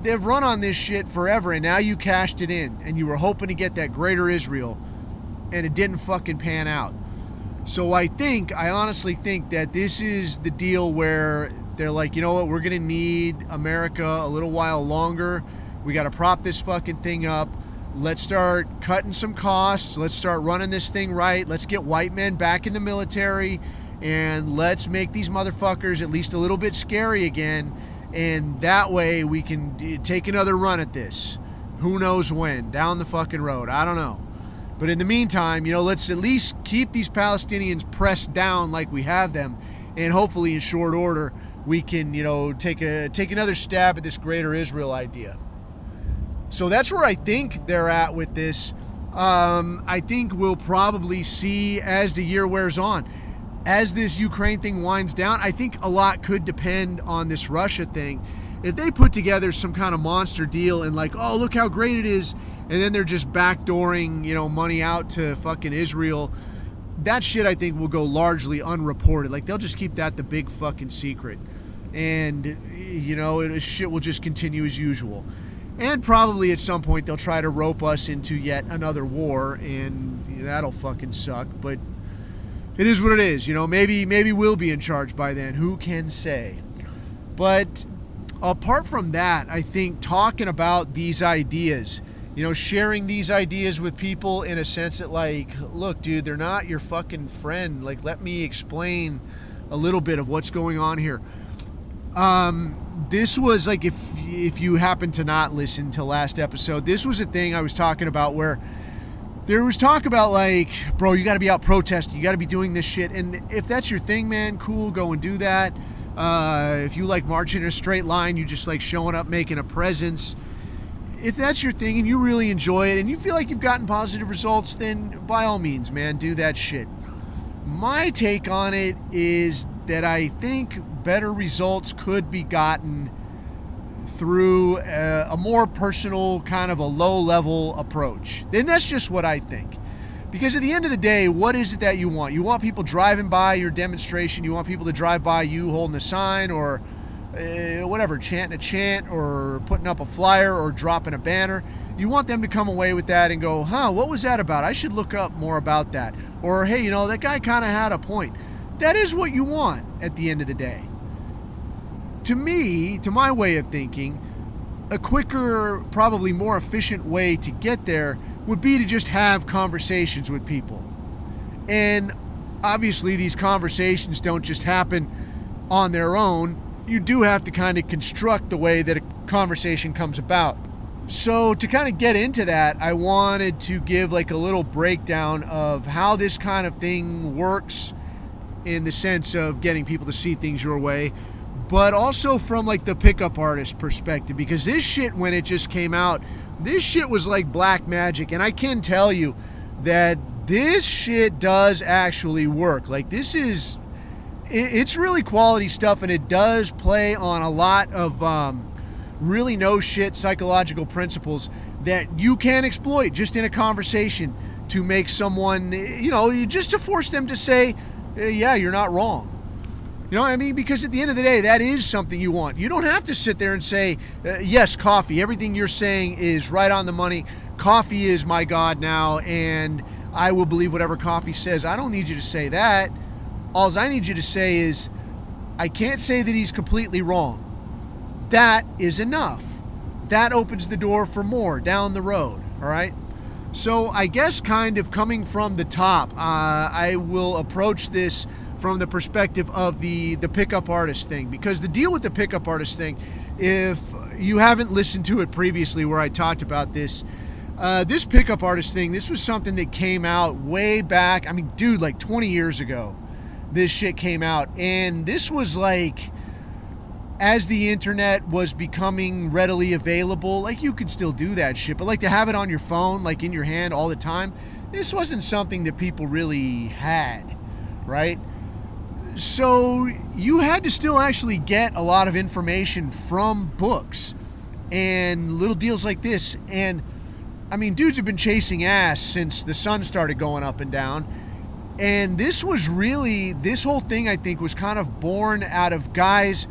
they've run on this shit forever, and now you cashed it in, and you were hoping to get that greater Israel, and it didn't fucking pan out. So I honestly think that this is the deal where they're like, you know what, we're gonna need America a little while longer. We gotta prop this fucking thing up. Let's start cutting some costs. Let's start running this thing right. Let's get white men back in the military, and let's make these motherfuckers at least a little bit scary again. And that way we can take another run at this. Who knows when? Down the fucking road. I don't know. But in the meantime, let's at least keep these Palestinians pressed down like we have them. And hopefully in short order, we can, take another stab at this greater Israel idea. So that's where I think they're at with this. I think we'll probably see as the year wears on. As this Ukraine thing winds down, I think a lot could depend on this Russia thing. If they put together some kind of monster deal and like, oh, look how great it is, and then they're just backdooring, money out to fucking Israel, that shit I think will go largely unreported. Like, they'll just keep that the big fucking secret. And, shit will just continue as usual. And probably at some point they'll try to rope us into yet another war, and that'll fucking suck. But it is what it is. Maybe we'll be in charge by then. Who can say? But apart from that, I think talking about these ideas, sharing these ideas with people in a sense that, like, look, dude, they're not your fucking friend. Like, let me explain a little bit of what's going on here. This was like, if you happen to not listen to last episode, this was a thing I was talking about where there was talk about like, bro, you got to be out protesting. You got to be doing this shit. And if that's your thing, man, cool, go and do that. If you like marching in a straight line, you just like showing up, making a presence. If that's your thing and you really enjoy it and you feel like you've gotten positive results, then by all means, man, do that shit. My take on it is that I think better results could be gotten through a more personal, kind of a low-level approach. Then that's just what I think. Because at the end of the day, what is it that you want? You want people driving by your demonstration. You want people to drive by you holding a sign or whatever, chanting a chant or putting up a flyer or dropping a banner. You want them to come away with that and go, what was that about? I should look up more about that. Or, hey, that guy kind of had a point. That is what you want at the end of the day. To me, to my way of thinking, a quicker, probably more efficient way to get there would be to just have conversations with people. And obviously these conversations don't just happen on their own. You do have to kind of construct the way that a conversation comes about. So to kind of get into that, I wanted to give like a little breakdown of how this kind of thing works in the sense of getting people to see things your way, but also from like the pickup artist perspective, because this shit, when it just came out, this shit was like black magic. And I can tell you that this shit does actually work. Like, it's really quality stuff, and it does play on a lot of really no shit psychological principles that you can exploit just in a conversation to make someone, just to force them to say, yeah, you're not wrong. You know what I mean? Because at the end of the day, that is something you want. You don't have to sit there and say, yes, coffee, everything you're saying is right on the money. Coffee is my God now, and I will believe whatever coffee says. I don't need you to say that. All I need you to say is, I can't say that he's completely wrong. That is enough. That opens the door for more down the road, all right? So I guess kind of coming from the top, I will approach this from the perspective of the pickup artist thing, because the deal with the pickup artist thing, if you haven't listened to it previously where I talked about this pickup artist thing, this was something that came out way back. I mean, dude, like 20 years ago, this shit came out. And this was like, as the internet was becoming readily available, like you could still do that shit, but like to have it on your phone, like in your hand all the time, this wasn't something that people really had, right? So you had to still actually get a lot of information from books and little deals like this. And I mean, dudes have been chasing ass since the sun started going up and down. And this whole thing, I think, was kind of born out of guys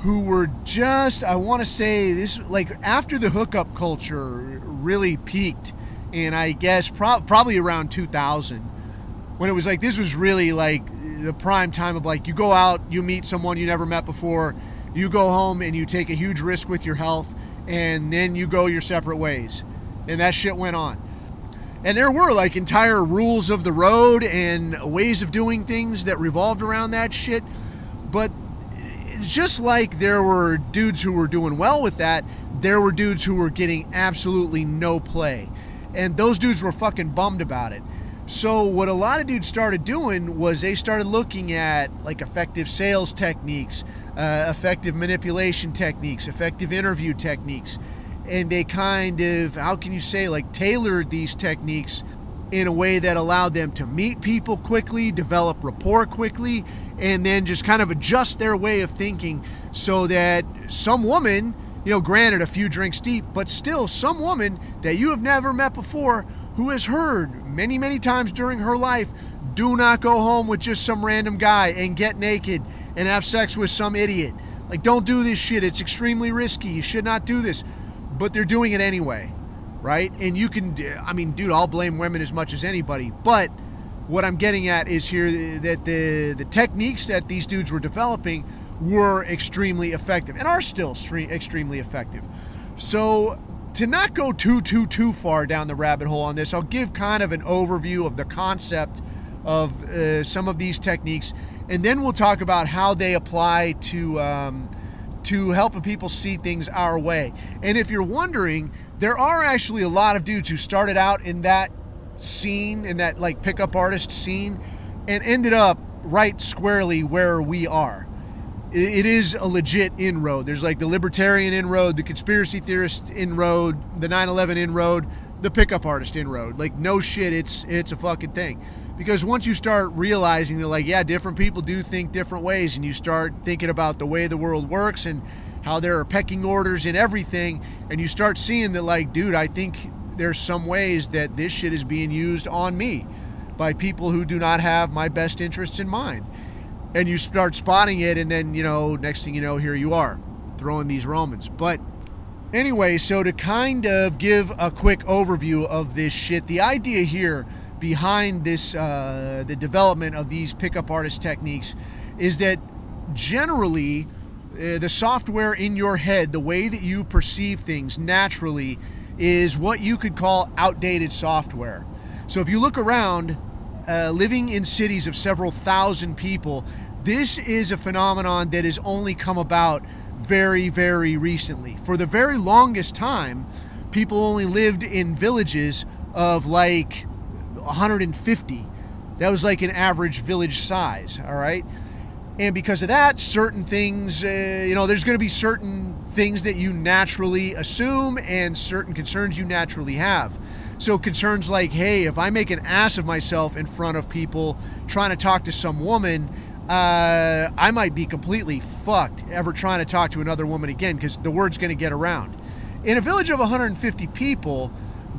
who were just, I want to say this, like after the hookup culture really peaked, and I guess probably around 2000, when it was like, this was really like the prime time of like, you go out, you meet someone you never met before, you go home and you take a huge risk with your health, and then you go your separate ways. And that shit went on. And there were like entire rules of the road and ways of doing things that revolved around that shit. But just like there were dudes who were doing well with that, there were dudes who were getting absolutely no play. And those dudes were fucking bummed about it. So what a lot of dudes started doing was they started looking at like effective sales techniques, effective manipulation techniques, effective interview techniques. And they kind of, how can you say, like tailored these techniques in a way that allowed them to meet people quickly, develop rapport quickly, and then just kind of adjust their way of thinking so that some woman, granted a few drinks deep, but still some woman that you have never met before who has heard many, many times during her life, do not go home with just some random guy and get naked and have sex with some idiot. Like, don't do this shit. It's extremely risky. You should not do this. But they're doing it anyway, right? And you can, dude, I'll blame women as much as anybody. But what I'm getting at is here that the techniques that these dudes were developing were extremely effective and are still extremely effective. So to not go too far down the rabbit hole on this, I'll give kind of an overview of the concept of some of these techniques, and then we'll talk about how they apply to helping people see things our way. And if you're wondering, there are actually a lot of dudes who started out in that scene, in that like pickup artist scene, and ended up right squarely where we are. It is a legit inroad. There's like the libertarian inroad, the conspiracy theorist inroad, the 9/11 inroad, the pickup artist inroad. Like, no shit, it's a fucking thing. Because once you start realizing that, like, yeah, different people do think different ways, and you start thinking about the way the world works and how there are pecking orders in everything, and you start seeing that, like, dude, I think there's some ways that this shit is being used on me by people who do not have my best interests in mind. And you start spotting it, and then, next thing you know, here you are, throwing these Romans. But anyway, so to kind of give a quick overview of this shit, the idea here behind this, the development of these pickup artist techniques, is that generally the software in your head, the way that you perceive things naturally, is what you could call outdated software. So if you look around, living in cities of several thousand people, this is a phenomenon that has only come about very, very recently. For the very longest time, people only lived in villages of like 150. That was like an average village size, all right? And because of that, certain things, there's going to be certain things that you naturally assume and certain concerns you naturally have. So concerns like, hey, if I make an ass of myself in front of people trying to talk to some woman, I might be completely fucked ever trying to talk to another woman again, because the word's going to get around. In a village of 150 people,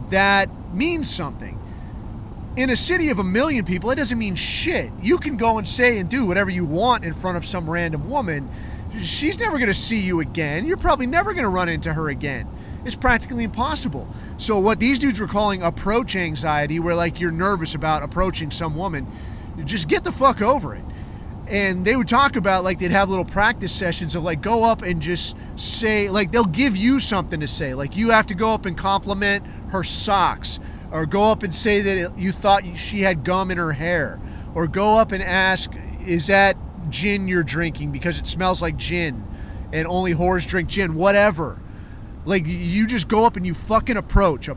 that means something. In a city of 1 million people, it doesn't mean shit. You can go and say and do whatever you want in front of some random woman. She's never going to see you again. You're probably never going to run into her again. It's practically impossible. So what these dudes were calling approach anxiety, where like you're nervous about approaching some woman, just get the fuck over it. And they would talk about, like, they'd have little practice sessions of like, go up and just say, like, they'll give you something to say. Like, you have to go up and compliment her socks, or go up and say that you thought she had gum in her hair, or go up and ask, is that gin you're drinking because it smells like gin and only whores drink gin, whatever. Like, you just go up and you fucking approach.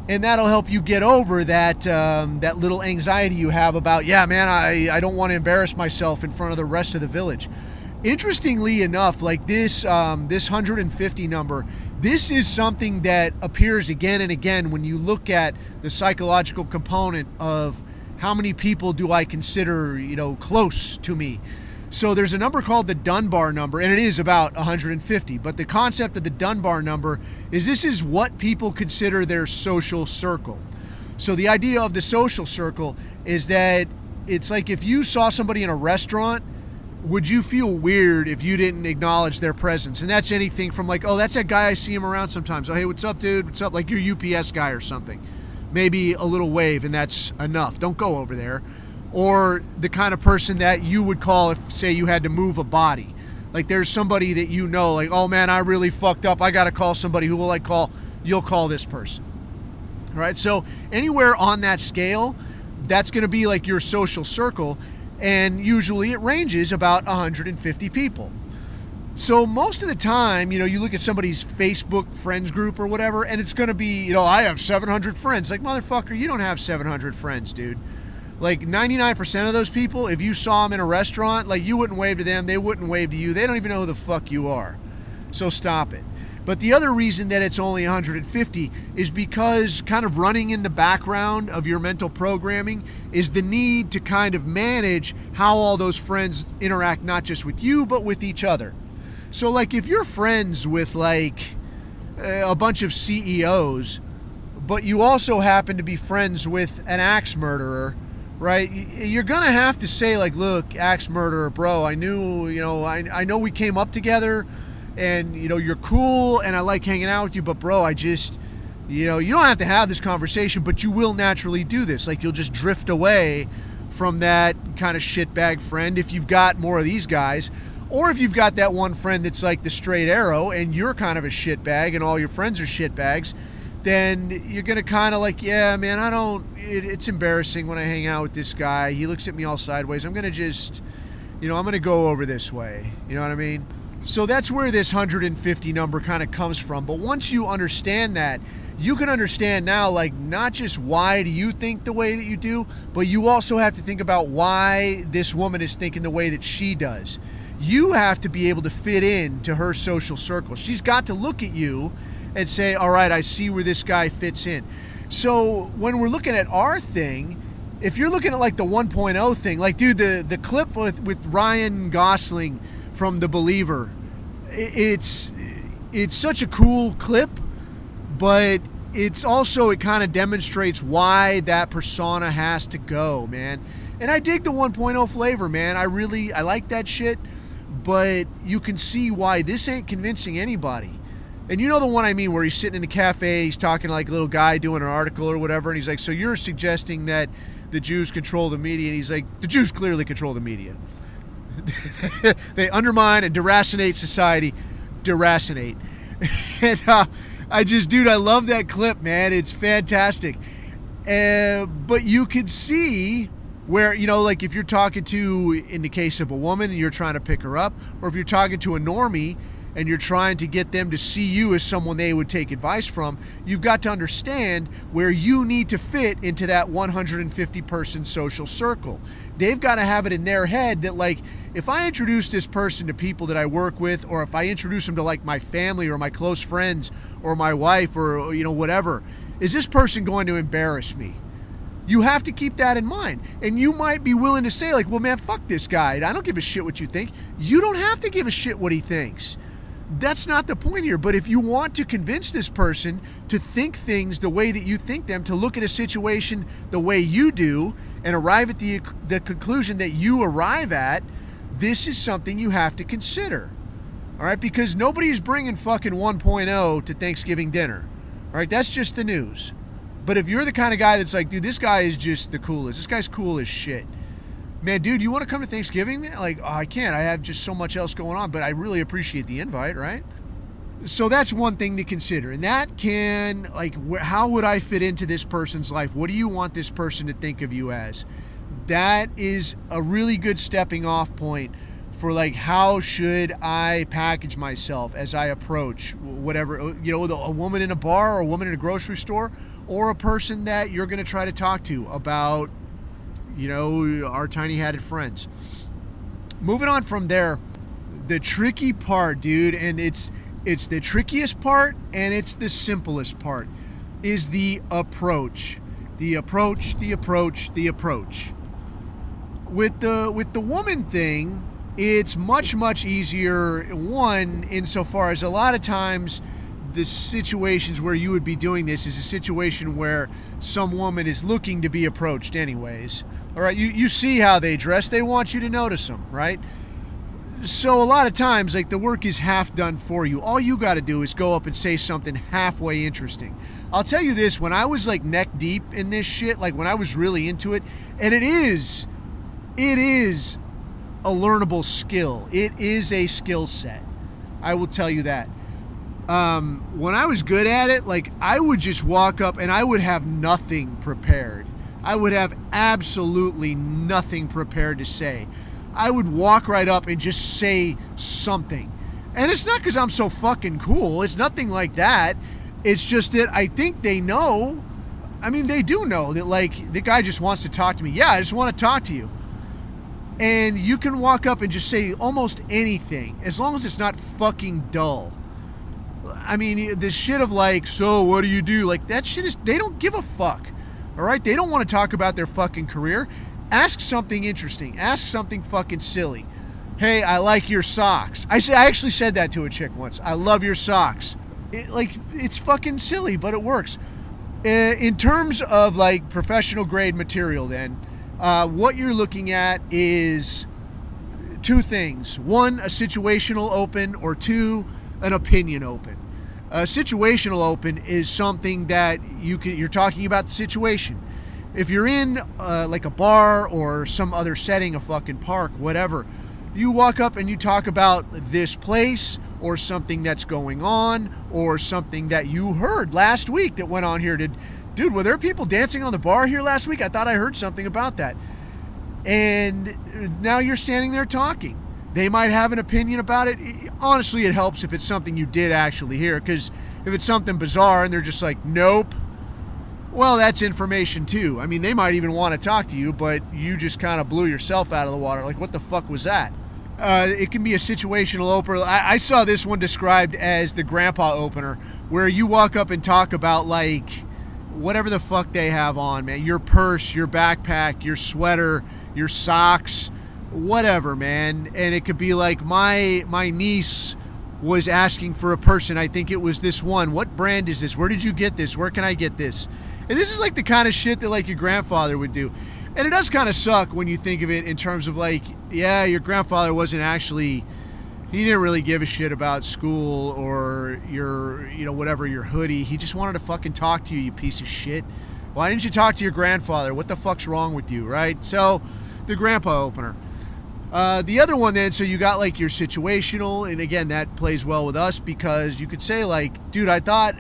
And that'll help you get over that that little anxiety you have about, yeah, man, I don't want to embarrass myself in front of the rest of the village. Interestingly enough, like this 150 number, this is something that appears again and again when you look at the psychological component of how many people do I consider, close to me. So there's a number called the Dunbar number, and it is about 150. But the concept of the Dunbar number is this is what people consider their social circle. So the idea of the social circle is that it's like if you saw somebody in a restaurant would you feel weird if you didn't acknowledge their presence? And that's anything from like, oh, that's that guy, I see him around sometimes. Oh, hey, what's up, dude? What's up? Like your UPS guy or something. Maybe a little wave and that's enough. Don't go over there. Or the kind of person that you would call if, say, you had to move a body. Like there's somebody that you know, like, oh man, I really fucked up. I got to call somebody. Who will I call? You'll call this person. All right. So anywhere on that scale, that's going to be like your social circle. And usually it ranges about 150 people. So most of the time, you look at somebody's Facebook friends group or whatever, and it's going to be, I have 700 friends. Like, motherfucker, you don't have 700 friends, dude. Like 99% of those people, if you saw them in a restaurant, like you wouldn't wave to them, they wouldn't wave to you. They don't even know who the fuck you are. So stop it. But the other reason that it's only 150 is because kind of running in the background of your mental programming is the need to kind of manage how all those friends interact, not just with you, but with each other. So like if you're friends with like a bunch of CEOs, but you also happen to be friends with an axe murderer, right? You're going to have to say like, look, axe murderer, bro, I knew, I know we came up together. And, you're cool and I like hanging out with you, but bro, I just, you don't have to have this conversation, but you will naturally do this. Like you'll just drift away from that kind of shitbag friend if you've got more of these guys, or if you've got that one friend that's like the straight arrow and you're kind of a shitbag and all your friends are shitbags, then you're going to kind of like, yeah, man, it's embarrassing when I hang out with this guy. He looks at me all sideways. I'm going to just, I'm going to go over this way. You know what I mean? So that's where this 150 number kind of comes from. But once you understand that, you can understand now, like, not just why do you think the way that you do, but you also have to think about why this woman is thinking the way that she does. You have to be able to fit into her social circle. She's got to look at you and say, all right, I see where this guy fits in. So when we're looking at our thing, if you're looking at like the 1.0 thing, like, dude, the clip with Ryan Gosling from The Believer, it's such a cool clip, but it's also, it kind of demonstrates why that persona has to go, man. And I dig the 1.0 flavor, man. I like that shit, but you can see why this ain't convincing anybody. And you know the one I mean, where he's sitting in a cafe, he's talking to like a little guy doing an article or whatever, and he's like, so you're suggesting that the Jews control the media? And he's like, the Jews clearly control the media. They undermine and deracinate society. Deracinate. And I love that clip, man. It's fantastic. But you could see where, like if you're talking to, in the case of a woman, and you're trying to pick her up, or if you're talking to a normie and you're trying to get them to see you as someone they would take advice from, you've got to understand where you need to fit into that 150 person social circle. They've got to have it in their head that, like, if I introduce this person to people that I work with, or if I introduce them to like my family or my close friends or my wife or, whatever, is this person going to embarrass me? You have to keep that in mind. And you might be willing to say like, well, man, fuck this guy. I don't give a shit what you think. You don't have to give a shit what he thinks. That's not the point here. But if you want to convince this person to think things the way that you think them, to look at a situation the way you do, and arrive at the conclusion that you arrive at, this is something you have to consider. All right? Because nobody's bringing fucking 1.0 to Thanksgiving dinner. All right? That's just the news. But if you're the kind of guy that's like, dude, this guy is just the coolest. This guy's cool as shit. Man, dude, you want to come to Thanksgiving? Like, oh, I can't. I have just so much else going on, but I really appreciate the invite, right? So that's one thing to consider. And that can, like, how would I fit into this person's life? What do you want this person to think of you as? That is a really good stepping off point for, like, how should I package myself as I approach whatever, a woman in a bar or a woman in a grocery store, or a person that you're going to try to talk to about, our tiny-hatted friends. Moving on from there, the tricky part, dude, and it's the trickiest part and it's the simplest part, is the approach. The approach. With the woman thing, it's much, much easier, one, insofar as a lot of times the situations where you would be doing this is a situation where some woman is looking to be approached anyways. All right, you see how they dress. They want you to notice them, right? So a lot of times, like, the work is half done for you. All you got to do is go up and say something halfway interesting. I'll tell you this, when I was like neck deep in this shit, like when I was really into it, and it is a learnable skill. It is a skill set. I will tell you that. When I was good at it, like, I would just walk up and I would have nothing prepared. I would have absolutely nothing prepared to say. I would walk right up and just say something. And it's not because I'm so fucking cool. It's nothing like that. It's just that I think they know. I mean, they do know that, like, the guy just wants to talk to me. Yeah, I just want to talk to you. And you can walk up and just say almost anything, as long as it's not fucking dull. I mean, this shit of like, so what do you do? Like, that shit is, they don't give a fuck. All right? They don't want to talk about their fucking career. Ask something interesting. Ask something fucking silly. Hey, I like your socks. I actually said that to a chick once. I love your socks. It's fucking silly, but it works. In terms of like professional grade material, then, what you're looking at is two things. One, a situational open, or two, an opinion open. A situational open is something that you're talking about the situation. If you're in like a bar or some other setting, a fucking park, whatever, you walk up and you talk about this place or something that's going on or something that you heard last week that went on here. Dude, were there people dancing on the bar here last week? I thought I heard something about that. And now you're standing there talking. They might have an opinion about it. Honestly, it helps if it's something you did actually hear, because if it's something bizarre and they're just like, nope, well, that's information too. I mean, they might even want to talk to you, but you just kind of blew yourself out of the water. Like, what the fuck was that? It can be a situational opener. I saw this one described as the grandpa opener, where you walk up and talk about, like, whatever the fuck they have on, man. Your purse, your backpack, your sweater, your socks, whatever, man. And it could be like, my niece was asking for a purse, and I think it was this one. What brand is this? Where did you get this? Where can I get this? And this is like the kind of shit that like your grandfather would do. And it does kind of suck when you think of it in terms of like, yeah, your grandfather wasn't actually, he didn't really give a shit about school or your, whatever, your hoodie. He just wanted to fucking talk to you, you piece of shit. Why didn't you talk to your grandfather? What the fuck's wrong with you, right? So, the grandpa opener. The other one then, so you got like your situational, and again, that plays well with us because you could say like, dude, I thought,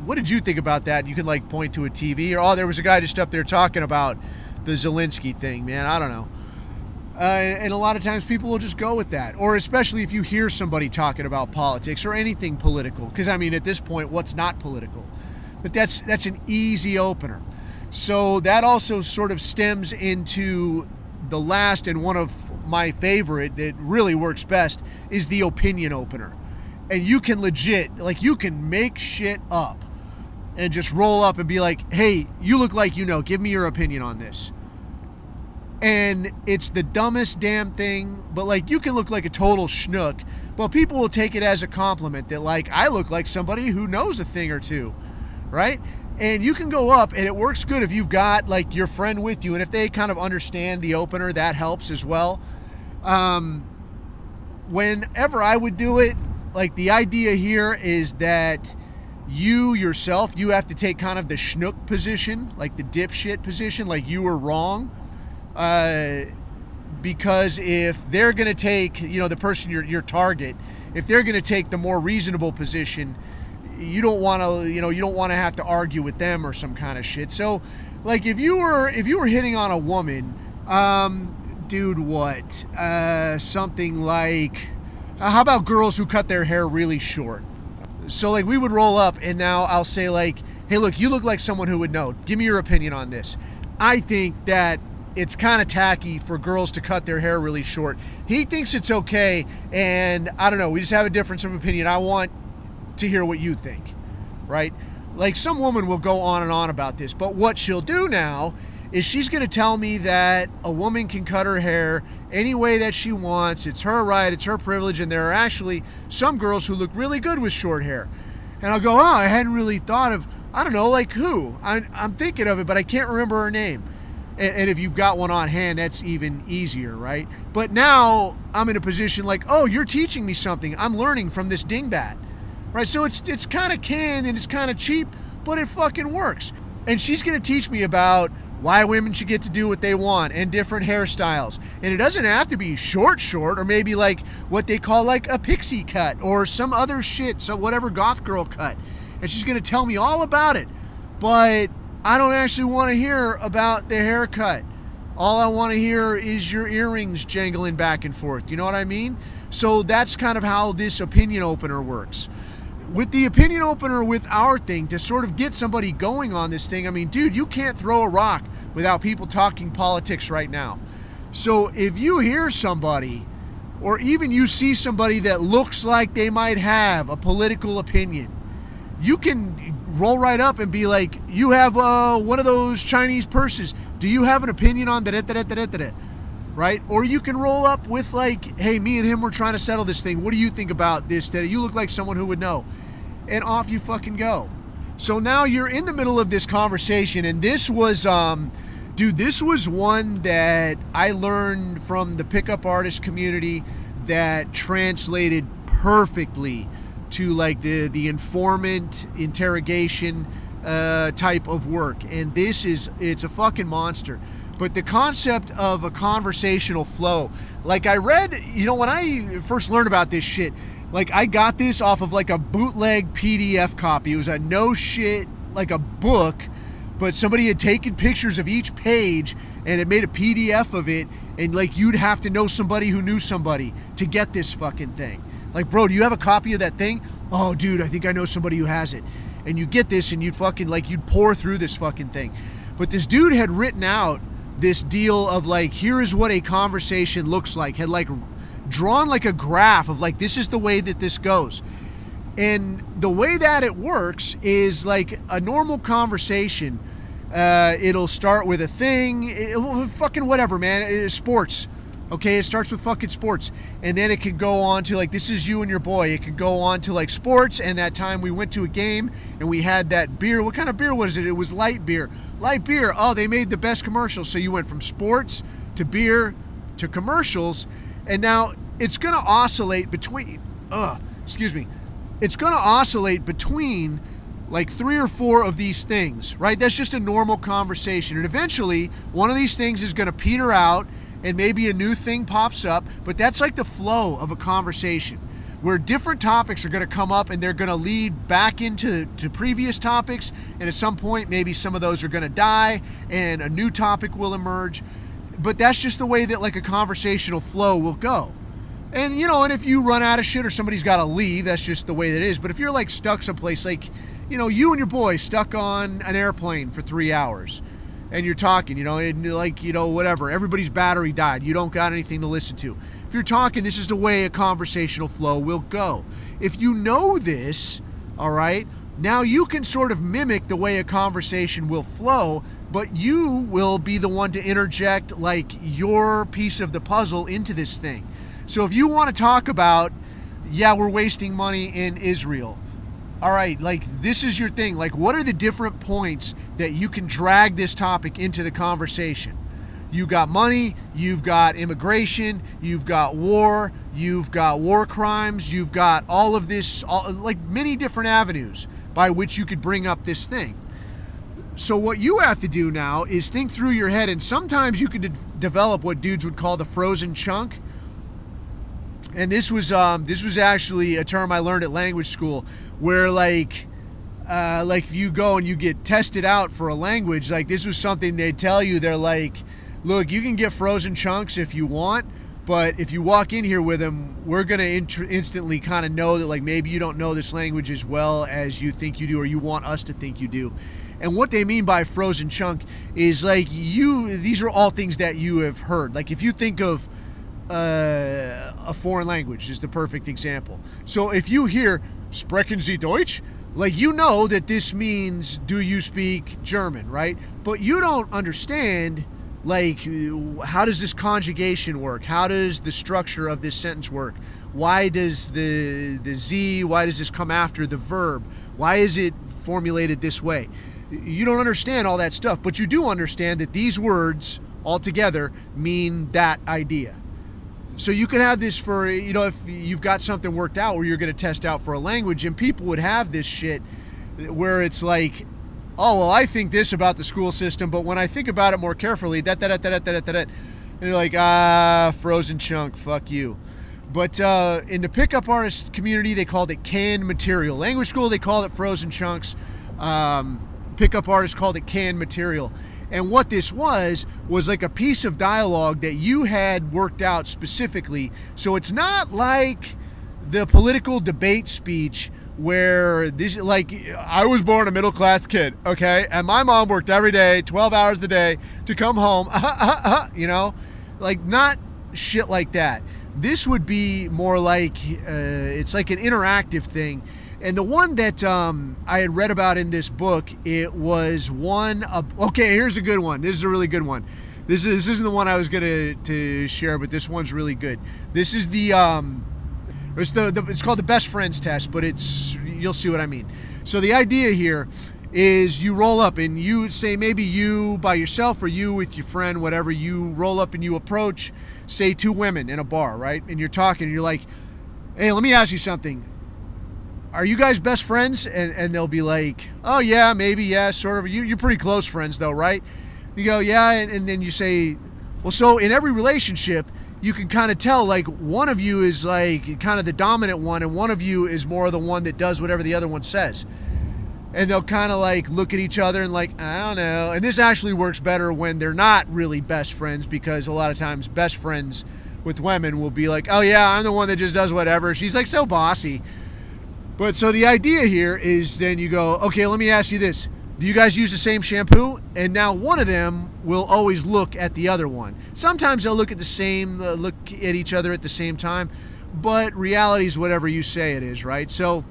what did you think about that? And you could like point to a TV, or, oh, there was a guy just up there talking about the Zelensky thing, man, I don't know. And a lot of times people will just go with that, or especially if you hear somebody talking about politics or anything political, because I mean, at this point, what's not political? But that's an easy opener. So that also sort of stems into the last, and one of my favorite that really works best, is the opinion opener. And you can legit, like, you can make shit up and just roll up and be like, hey, you look like you know, give me your opinion on this. And it's the dumbest damn thing, but like, you can look like a total schnook, but people will take it as a compliment that like, I look like somebody who knows a thing or two, right? And you can go up, and it works good if you've got like your friend with you, and if they kind of understand the opener, that helps as well. Whenever I would do it, like, the idea here is that you yourself, you have to take kind of the schnook position, like the dipshit position, like you were wrong. Because if they're going to take, the person, your target, if they're going to take the more reasonable position, you don't want to, you don't want to have to argue with them or some kind of shit. So, like, if you were hitting on a woman, dude, what? Something like, how about girls who cut their hair really short? So, like, we would roll up, and now I'll say, like, hey, look, you look like someone who would know. Give me your opinion on this. I think that it's kind of tacky for girls to cut their hair really short. He thinks it's okay, and I don't know, we just have a difference of opinion. I want to hear what you think, right? Like, some woman will go on and on about this, but what she'll do now is she's going to tell me that a woman can cut her hair any way that she wants. It's her right, it's her privilege, and there are actually some girls who look really good with short hair. And I'll go, oh, I hadn't really thought of, I don't know, like who? I'm thinking of it, but I can't remember her name. And if you've got one on hand, that's even easier, right? But now I'm in a position like, oh, you're teaching me something. I'm learning from this dingbat, right? So it's kind of canned and it's kind of cheap, but it fucking works. And she's going to teach me about why women should get to do what they want and different hairstyles. And it doesn't have to be short, or maybe like what they call like a pixie cut or some other shit, so whatever goth girl cut. And she's going to tell me all about it. But I don't actually want to hear about the haircut. All I want to hear is your earrings jangling back and forth. You know what I mean? So that's kind of how this opinion opener works. With the opinion opener with our thing, to sort of get somebody going on this thing, I mean, dude, you can't throw a rock without people talking politics right now. So if you hear somebody, or even you see somebody that looks like they might have a political opinion, you can roll right up and be like, you have one of those Chinese purses. Do you have an opinion on that? Right? Or you can roll up with like, hey, me and him were trying to settle this thing. What do you think about this, Teddy? You look like someone who would know. And off you fucking go. So now you're in the middle of this conversation, and this was, this was one that I learned from the pickup artist community that translated perfectly to like the informant interrogation type of work. And it's a fucking monster. But the concept of a conversational flow, like I read, when I first learned about this shit, like I got this off of like a bootleg PDF copy. It was a no shit, like a book, but somebody had taken pictures of each page and it made a PDF of it. And like you'd have to know somebody who knew somebody to get this fucking thing. Like, bro, do you have a copy of that thing? Oh, dude, I think I know somebody who has it. And you get this and you'd pour through this fucking thing. But this dude had written out this deal of like, here is what a conversation looks like, had like drawn like a graph of like, this is the way that this goes. And the way that it works is like a normal conversation. It'll start with a thing, fucking whatever, man, sports. Okay, it starts with fucking sports. And then it could go on to like, this is you and your boy. It could go on to like sports, and that time we went to a game and we had that beer. What kind of beer was it? It was light beer. Light beer. Oh, they made the best commercials. So you went from sports to beer to commercials. And now it's going to oscillate between, It's going to oscillate between like 3 or 4 of these things, right? That's just a normal conversation. And eventually one of these things is going to peter out and maybe a new thing pops up, but that's like the flow of a conversation where different topics are going to come up and they're going to lead back into previous topics. And at some point, maybe some of those are going to die and a new topic will emerge. But that's just the way that like a conversational flow will go. And, and if you run out of shit or somebody's got to leave, that's just the way that it is. But if you're like stuck someplace, like, you and your boy stuck on an airplane for 3 hours and you're talking, and like, whatever, everybody's battery died. You don't got anything to listen to. If you're talking, this is the way a conversational flow will go. If you know this, all right, now you can sort of mimic the way a conversation will flow, but you will be the one to interject like your piece of the puzzle into this thing. So if you want to talk about, we're wasting money in Israel. All right, like this is your thing. Like, what are the different points that you can drag this topic into the conversation? You've got money, you've got immigration, you've got war crimes, you've got all of this, like many different avenues by which you could bring up this thing. So what you have to do now is think through your head, and sometimes you could develop what dudes would call the frozen chunk. And this was actually a term I learned at language school, where like you go and you get tested out for a language. Like this was something they tell you. They're like, look, you can get frozen chunks if you want, but if you walk in here with them, we're gonna instantly kind of know that like maybe you don't know this language as well as you think you do, or you want us to think you do. And what they mean by frozen chunk is like these are all things that you have heard. Like if you think of a foreign language is the perfect example. So if you hear "Sprechen Sie Deutsch," like you know that this means do you speak German, right? But you don't understand like how does this conjugation work? How does the structure of this sentence work? Why does the Z, why does this come after the verb? Why is it formulated this way? You don't understand all that stuff, but you do understand that these words altogether mean that idea. So you can have this for, if you've got something worked out where you're going to test out for a language, and people would have this shit where it's like, oh, well, I think this about the school system, but when I think about it more carefully, and they're like, frozen chunk, fuck you. But in the pickup artist community, they called it canned material. Language school, they called it frozen chunks. Pickup artists called it canned material. And what this was like a piece of dialogue that you had worked out specifically. So it's not like the political debate speech where this, like, I was born a middle-class kid, okay? And my mom worked every day, 12 hours a day to come home, like not shit like that. This would be more like, it's like an interactive thing. And the one that I had read about in this book, it was one of, okay, here's a good one. This is a really good one. This isn't the one I was going to share, but this one's really good. This is it's called the best friends test, but you'll see what I mean. So the idea here is you roll up and you say, maybe you by yourself or you with your friend, whatever, you roll up and you approach, say, two women in a bar, right? And you're talking and you're like, hey, let me ask you something. Are you guys best friends? And they'll be like, oh yeah, maybe, yeah, sort of. You're pretty close friends though, right? You go, yeah, and then you say, well, so in every relationship, you can kind of tell, like, one of you is like kind of the dominant one and one of you is more the one that does whatever the other one says. And they'll kind of like look at each other and like, I don't know. And this actually works better when they're not really best friends, because a lot of times best friends with women will be like, oh yeah, I'm the one that just does whatever. She's like so bossy. But so the idea here is then you go, okay, let me ask you this. Do you guys use the same shampoo? And now one of them will always look at the other one. Sometimes they'll look at look at each other at the same time, but reality is whatever you say it is, right? So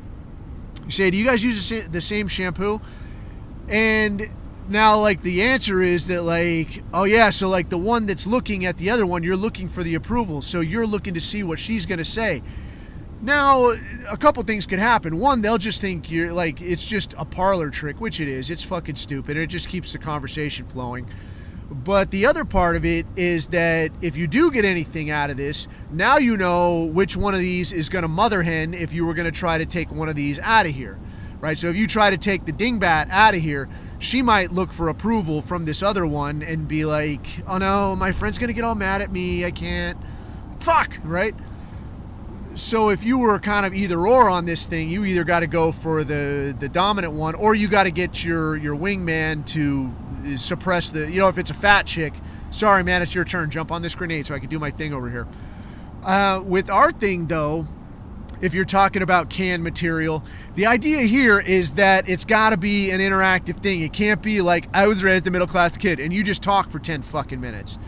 you say, do you guys use the same shampoo? And now, like, the answer is that, like, oh yeah, so like the one that's looking at the other one, you're looking for the approval. So you're looking to see what she's going to say. Now, a couple things could happen. One, they'll just think you're like, it's just a parlor trick, which it is. It's fucking stupid. It just keeps the conversation flowing. But the other part of it is that if you do get anything out of this, now you know which one of these is going to mother hen if you were going to try to take one of these out of here, right? So if you try to take the dingbat out of here, she might look for approval from this other one and be like, oh no, my friend's going to get all mad at me. I can't. Fuck, right? So if you were kind of either or on this thing, you either got to go for the dominant one, or you got to get your wingman to suppress the, if it's a fat chick, sorry man, it's your turn, jump on this grenade so I can do my thing over here. With our thing though, if you're talking about canned material, the idea here is that it's got to be an interactive thing. It can't be like, I was raised a middle class kid and you just talk for 10 fucking minutes.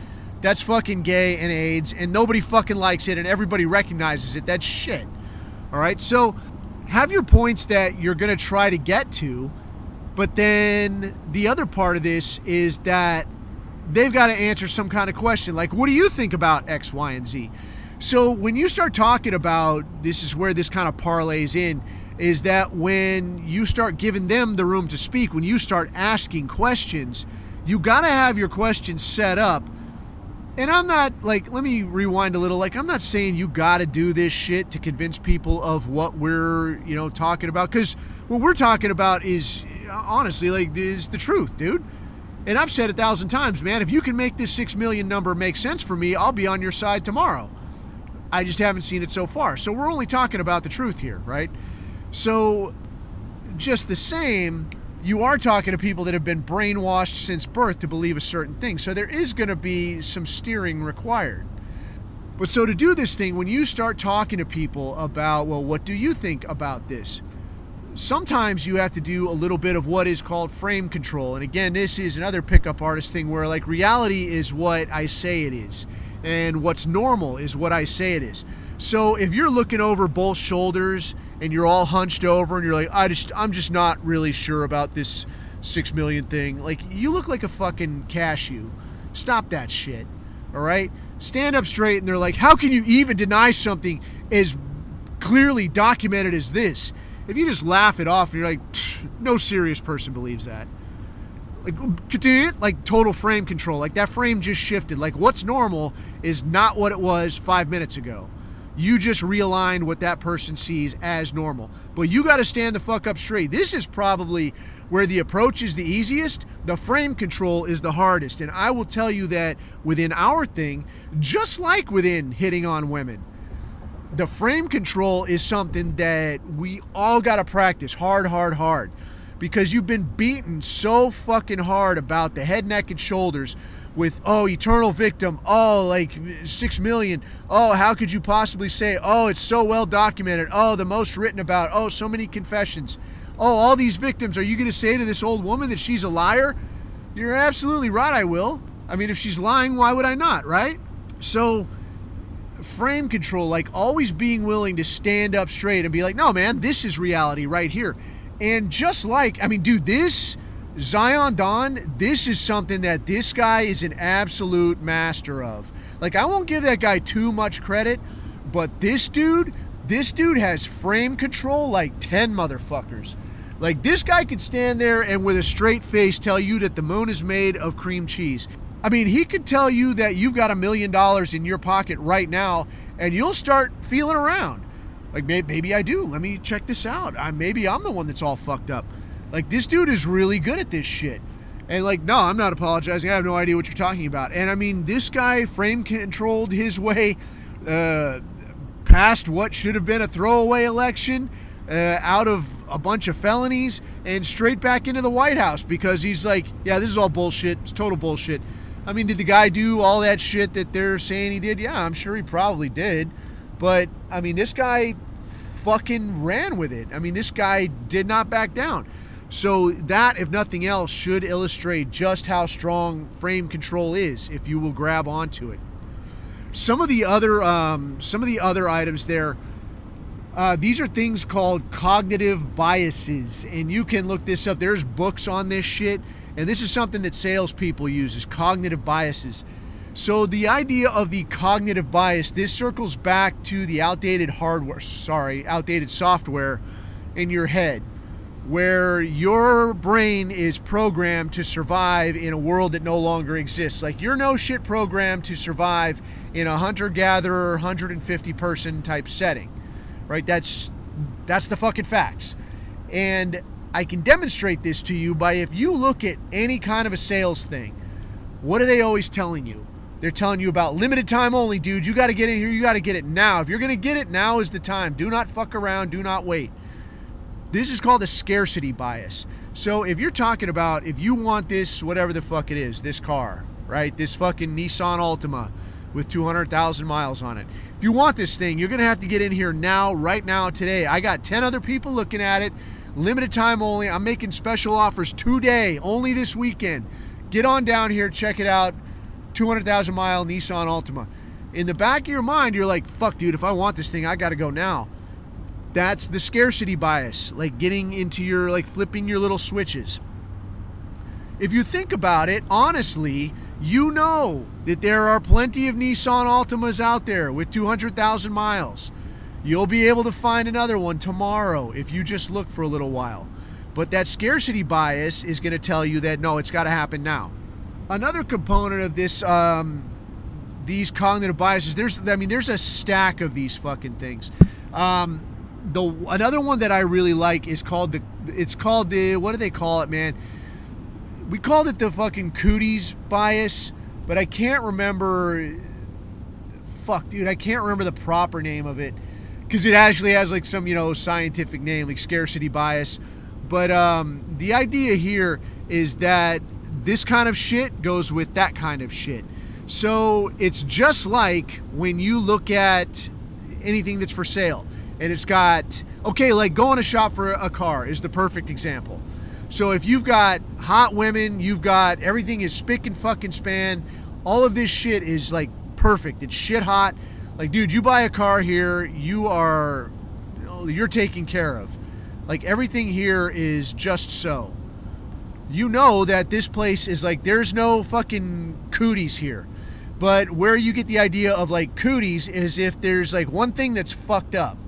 That's fucking gay and AIDS, and nobody fucking likes it, and everybody recognizes it. That's shit. All right? So have your points that you're going to try to get to, but then the other part of this is that they've got to answer some kind of question. Like, what do you think about X, Y, and Z? So when you start talking about, this is where this kind of parlays in, is that when you start giving them the room to speak, when you start asking questions, you got to have your questions set up. And I'm not, like, let me rewind a little. Like, I'm not saying you got to do this shit to convince people of what we're, talking about. Because what we're talking about is, honestly, like, is the truth, dude. And I've said 1,000 times, man, if you can make this 6 million number make sense for me, I'll be on your side tomorrow. I just haven't seen it so far. So we're only talking about the truth here, right? So just the same, you are talking to people that have been brainwashed since birth to believe a certain thing. So there is going to be some steering required. But so to do this thing, when you start talking to people about, well, what do you think about this? Sometimes you have to do a little bit of what is called frame control. And again, this is another pickup artist thing where, like, reality is what I say it is. And what's normal is what I say it is. So if you're looking over both shoulders and you're all hunched over and you're like, I'm just not really sure about this 6 million thing. Like, you look like a fucking cashew. Stop that shit. All right? Stand up straight. And they're like, how can you even deny something as clearly documented as this? If you just laugh it off and you're like, no serious person believes that. like total frame control. Like that frame just shifted. Like what's normal is not what it was 5 minutes ago. You just realigned what that person sees as normal. But you got to stand the fuck up straight. This is probably where the approach is the easiest. The frame control is the hardest. And I will tell you that within our thing, just like within hitting on women, the frame control is something that we all got to practice hard. Because you've been beaten so fucking hard about the head, neck, and shoulders with, oh, eternal victim, oh, like 6 million, oh, how could you possibly say, oh, it's so well documented, oh, the most written about, oh, so many confessions, oh, all these victims. Are you going to say to this old woman that she's a liar? You're absolutely right, I will. I mean, if she's lying, why would I not, right? So frame control, like always being willing to stand up straight and be like, no, man, this is reality right here. And just like, I mean, dude, this Zion Dawn, this is something that this guy is an absolute master of. Like, I won't give that guy too much credit, but this dude has frame control like 10 motherfuckers. Like, this guy could stand there and with a straight face tell you that the moon is made of cream cheese. I mean, he could tell you that you've got $1 million in your pocket right now, and you'll start feeling around. Like, maybe I do. Let me check this out. Maybe I'm the one that's all fucked up. Like, this dude is really good at this shit. And like, no, I'm not apologizing. I have no idea what you're talking about. And I mean, this guy frame controlled his way past what should have been a throwaway election, out of a bunch of felonies, and straight back into the White House because he's like, yeah, this is all bullshit. It's total bullshit. I mean, did the guy do all that shit that they're saying he did? Yeah, I'm sure he probably did. But, I mean, this guy fucking ran with it. I mean, this guy did not back down. So that, if nothing else, should illustrate just how strong frame control is if you will grab onto it. Some of the other items there, these are things called cognitive biases, and you can look this up. There's books on this shit, and this is something that salespeople use, is cognitive biases. So the idea of the cognitive bias, this circles back to the outdated software in your head, where your brain is programmed to survive in a world that no longer exists. Like, you're no shit programmed to survive in a hunter-gatherer, 150 person type setting, right? That's the fucking facts. And I can demonstrate this to you by, if you look at any kind of a sales thing, what are they always telling you? They're telling you about limited time only, dude. You got to get in here. You got to get it now. If you're going to get it, now is the time. Do not fuck around. Do not wait. This is called a scarcity bias. So if you're talking about, if you want this, whatever the fuck it is, this car, right? This fucking Nissan Altima with 200,000 miles on it. If you want this thing, you're going to have to get in here now, right now, today. I got 10 other people looking at it. Limited time only. I'm making special offers today, only this weekend. Get on down here. Check it out. 200,000 mile Nissan Altima. In the back of your mind, you're like, fuck, dude, if I want this thing, I got to go now. That's the scarcity bias, like getting into your, like flipping your little switches. If you think about it, honestly, you know that there are plenty of Nissan Altimas out there with 200,000 miles. You'll be able to find another one tomorrow if you just look for a little while. But that scarcity bias is going to tell you that, no, it's got to happen now. Another component of this, these cognitive biases, there's a stack of these fucking things. Another one that I really like is called the, what do they call it, man? We called it the fucking cooties bias, but I can't remember, fuck, dude, I can't remember the proper name of it, because it actually has like some, scientific name, like scarcity bias. But the idea here is that this kind of shit goes with that kind of shit. So it's just like when you look at anything that's for sale and it's got, okay, like going to shop for a car is the perfect example. So if you've got hot women, you've got everything is spick and fucking span, all of this shit is like perfect. It's shit hot. Like, dude, you buy a car here, you're taken care of. Like, everything here is just so. You know that this place is like, there's no fucking cooties here. But where you get the idea of like cooties is if there's like one thing that's fucked up.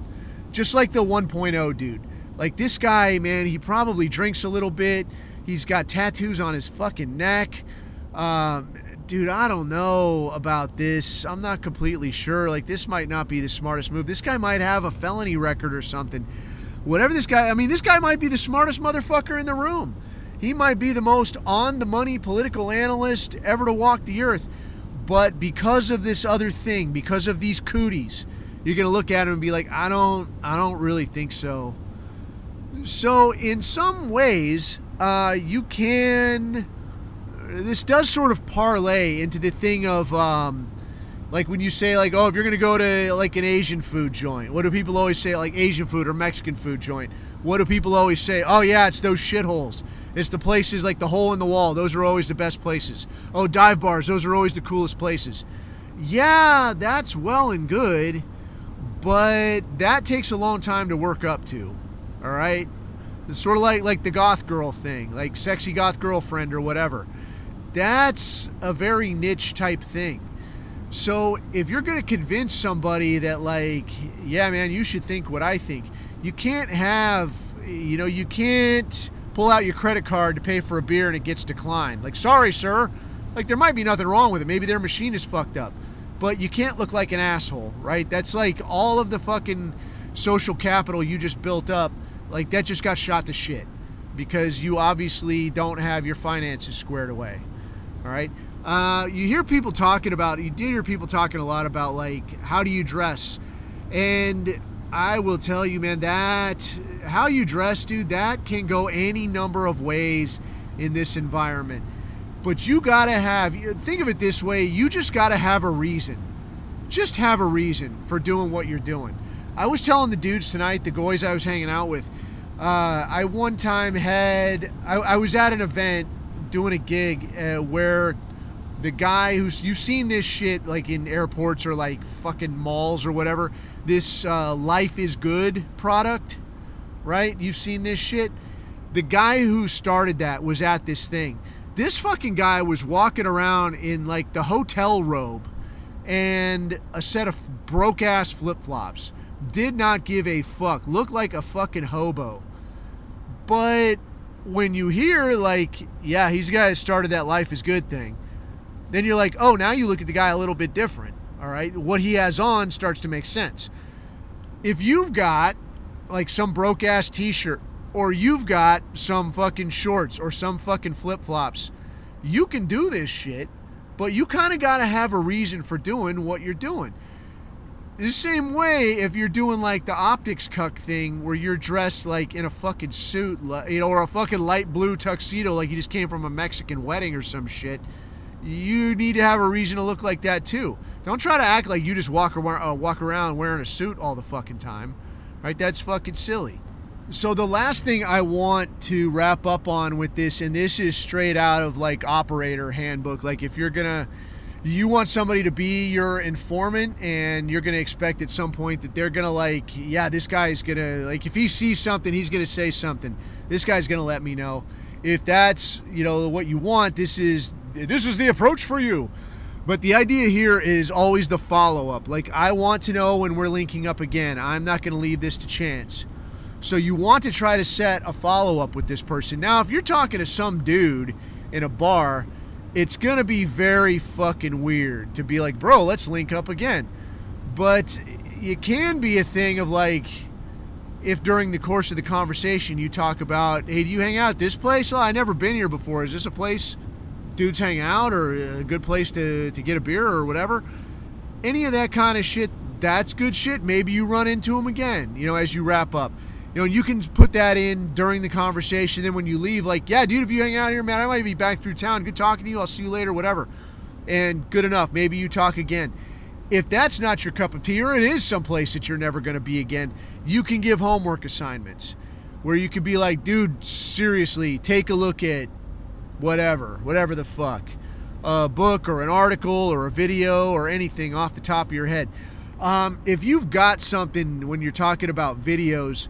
Just like the 1.0 dude. Like, this guy, man, he probably drinks a little bit. He's got tattoos on his fucking neck. Dude, I don't know about this. I'm not completely sure. Like, this might not be the smartest move. This guy might have a felony record or something. Whatever this guy, I mean, this guy might be the smartest motherfucker in the room. He might be the most on-the-money political analyst ever to walk the earth. But because of this other thing, because of these cooties, you're going to look at him and be like, I don't really think so. So in some ways, this does sort of parlay into the thing of, like when you say like, oh, if you're going to go to like an Asian food joint, what do people always say? Like Asian food or Mexican food joint. What do people always say? Oh yeah, it's those shitholes. It's the places like the hole in the wall. Those are always the best places. Oh, dive bars. Those are always the coolest places. Yeah, that's well and good, but that takes a long time to work up to. All right. It's sort of like the goth girl thing, like sexy goth girlfriend or whatever. That's a very niche type thing. So if you're going to convince somebody that like, yeah, man, you should think what I think, you can't pull out your credit card to pay for a beer and it gets declined. Like, sorry, sir. Like, there might be nothing wrong with it. Maybe their machine is fucked up. But you can't look like an asshole, right? That's like all of the fucking social capital you just built up. Like, that just got shot to shit because you obviously don't have your finances squared away. All right. You did hear people talking a lot about like, how do you dress? And I will tell you, man, that how you dress, dude, that can go any number of ways in this environment. But you gotta think of it this way, you just gotta have a reason. Just have a reason for doing what you're doing. I was telling the dudes tonight, the guys I was hanging out with, I one time I was at an event doing a gig where the guy you've seen this shit like in airports or like fucking malls or whatever, this Life is Good product, right? You've seen this shit. The guy who started that was at this thing. This fucking guy was walking around in like the hotel robe and a set of broke ass flip-flops. Did not give a fuck. Looked like a fucking hobo. But when you hear like, yeah, he's the guy that started that Life is Good thing, then you're like, oh, now you look at the guy a little bit different. All right. What he has on starts to make sense. If you've got like some broke ass t-shirt or you've got some fucking shorts or some fucking flip-flops, you can do this shit, but you kind of got to have a reason for doing what you're doing. The same way if you're doing like the optics cuck thing where you're dressed like in a fucking suit, or a fucking light blue tuxedo like you just came from a Mexican wedding or some shit, you need to have a reason to look like that too. Don't try to act like you just walk around wearing a suit all the fucking time, right? That's fucking silly. So the last thing I want to wrap up on with this, and this is straight out of like operator handbook, like if you want somebody to be your informant and you're going to expect at some point that they're going to like, yeah, this guy's going to, like, if he sees something, he's going to say something. This guy's going to let me know. If that's, what you want, this is the approach for you. But the idea here is always the follow-up. Like, I want to know when we're linking up again. I'm not going to leave this to chance. So you want to try to set a follow-up with this person. Now, if you're talking to some dude in a bar, it's going to be very fucking weird to be like, bro, let's link up again. But it can be a thing of like, if during the course of the conversation you talk about, hey, do you hang out at this place? Oh, I've never been here before. Is this a place dudes hang out or a good place to get a beer or whatever? Any of that kind of shit, that's good shit. Maybe you run into them again, as you wrap up. You can put that in during the conversation. Then when you leave, like, yeah, dude, if you hang out here, man, I might be back through town. Good talking to you. I'll see you later, whatever. And good enough. Maybe you talk again. If that's not your cup of tea, or it is someplace that you're never going to be again, you can give homework assignments where you could be like, dude, seriously, take a look at whatever the fuck, a book or an article or a video or anything off the top of your head. If you've got something when you're talking about videos,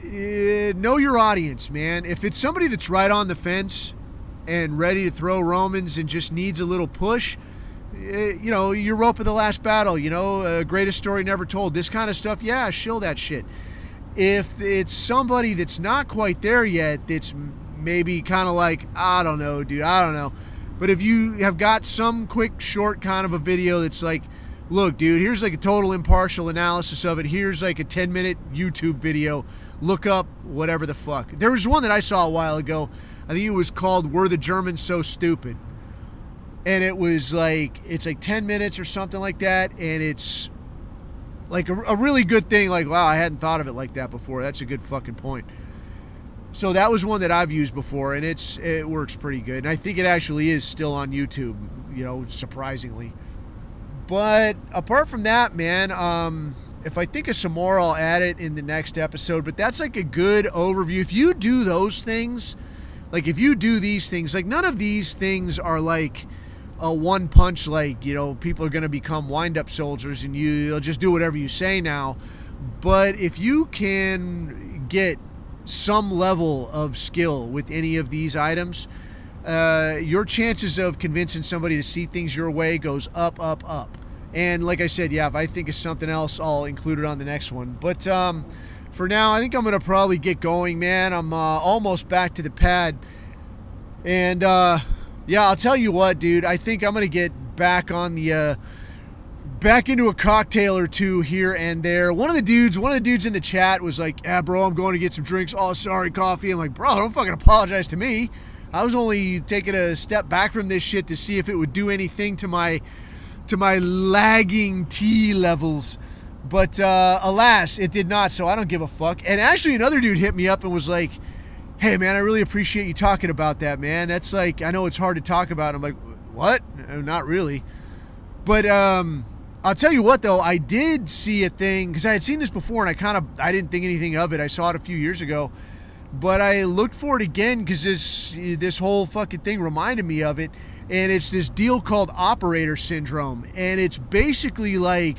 know your audience, man. If it's somebody that's right on the fence and ready to throw Romans and just needs a little push, your rope of the last battle, greatest story never told, this kind of stuff, yeah, shill that shit. If it's somebody that's not quite there yet, that's maybe kind of like, I don't know, dude, I don't know. But if you have got some quick, short kind of a video that's like, look, dude, here's like a total impartial analysis of it. Here's like a 10-minute YouTube video. Look up whatever the fuck. There was one that I saw a while ago. I think it was called Were the Germans So Stupid? And it was like, it's like 10 minutes or something like that. And it's like a really good thing. Like, wow, I hadn't thought of it like that before. That's a good fucking point. So that was one that I've used before, and it works pretty good. And I think it actually is still on YouTube, you know, surprisingly. But apart from that, man, if I think of some more, I'll add it in the next episode. But that's like a good overview. If you do those things, like if you do these things, like none of these things are like a one punch, like, you know, people are going to become wind-up soldiers and you'll just do whatever you say now. But if you can get some level of skill with any of these items, your chances of convincing somebody to see things your way goes up, up, up. And like I said, yeah, if I think of something else, I'll include it on the next one. But for now, I think I'm going to probably get going, man. I'm almost back to the pad. And yeah, I'll tell you what, dude, I think I'm going to get back on the back into a cocktail or two here and there. One of the dudes in the chat was like, bro, I'm going to get some drinks. Oh, sorry, coffee. I'm like, bro, don't fucking apologize to me. I was only taking a step back from this shit to see if it would do anything to my lagging tea levels. But alas, it did not, so I don't give a fuck. And actually another dude hit me up and was like, hey, man, I really appreciate you talking about that, man. That's like, I know it's hard to talk about. I'm like, what? Not really. But I'll tell you what, though, I did see a thing, because I had seen this before, and I didn't think anything of it. I saw it a few years ago, but I looked for it again because this whole fucking thing reminded me of it, and it's this deal called operator syndrome, and it's basically like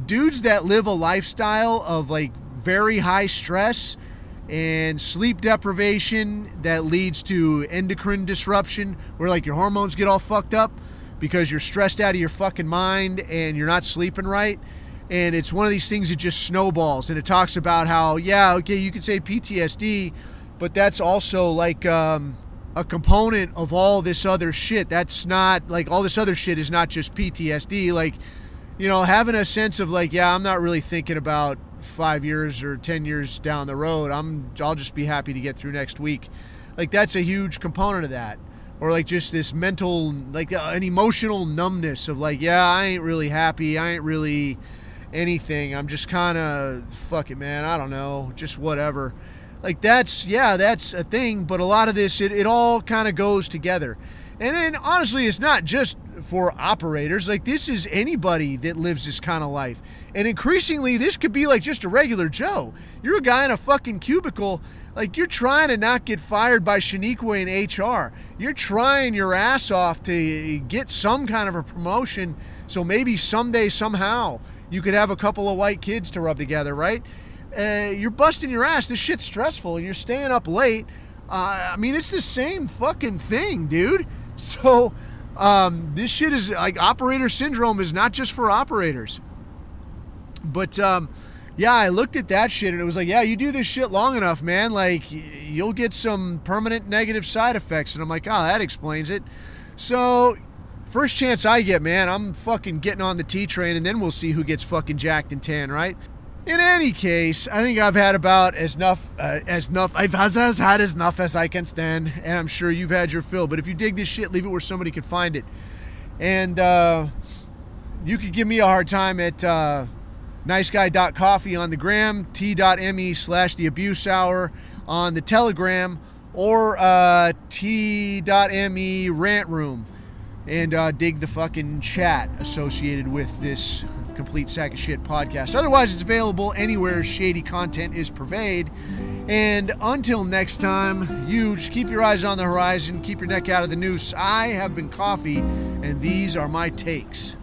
dudes that live a lifestyle of like very high stress and sleep deprivation that leads to endocrine disruption, where like your hormones get all fucked up because you're stressed out of your fucking mind and you're not sleeping right. And it's one of these things that just snowballs. And it talks about how, yeah, okay, you could say PTSD, but that's also like a component of all this other shit. That's not, like, all this other shit is not just PTSD. Like, you know, having a sense of like, yeah, I'm not really thinking about 5 years or 10 years down the road. I'll just be happy to get through next week. Like, that's a huge component of that. Or like just this mental, like an emotional numbness of like, yeah, I ain't really happy. I ain't really anything. I'm just kind of, fuck it, man. I don't know. Just whatever. Like that's a thing. But a lot of this, it all kind of goes together. And then honestly, it's not just for operators. Like, this is anybody that lives this kind of life. And increasingly, this could be like just a regular Joe. You're a guy in a fucking cubicle. Like, you're trying to not get fired by Shaniqua in HR. You're trying your ass off to get some kind of a promotion, so maybe someday, somehow, you could have a couple of white kids to rub together, right? You're busting your ass. This shit's stressful. You're staying up late. I mean, it's the same fucking thing, dude. So, this shit is, like, operator syndrome is not just for operators. But, yeah, I looked at that shit and it was like, yeah, you do this shit long enough, man, like, you'll get some permanent negative side effects. And I'm like, oh, that explains it. So, first chance I get, man, I'm fucking getting on the T train, and then we'll see who gets fucking jacked and tan, right? In any case, I think I've had about as enough as I can stand, and I'm sure you've had your fill. But if you dig this shit, leave it where somebody could find it. And you could give me a hard time at niceguy.coffee on the gram, t.me/the abuse hour on the Telegram, or t.me rant room, and dig the fucking chat associated with this complete sack of shit podcast. Otherwise, it's available anywhere shady content is purveyed. And until next time, you just keep your eyes on the horizon, keep your neck out of the noose. I have been Coffee, and these are my takes.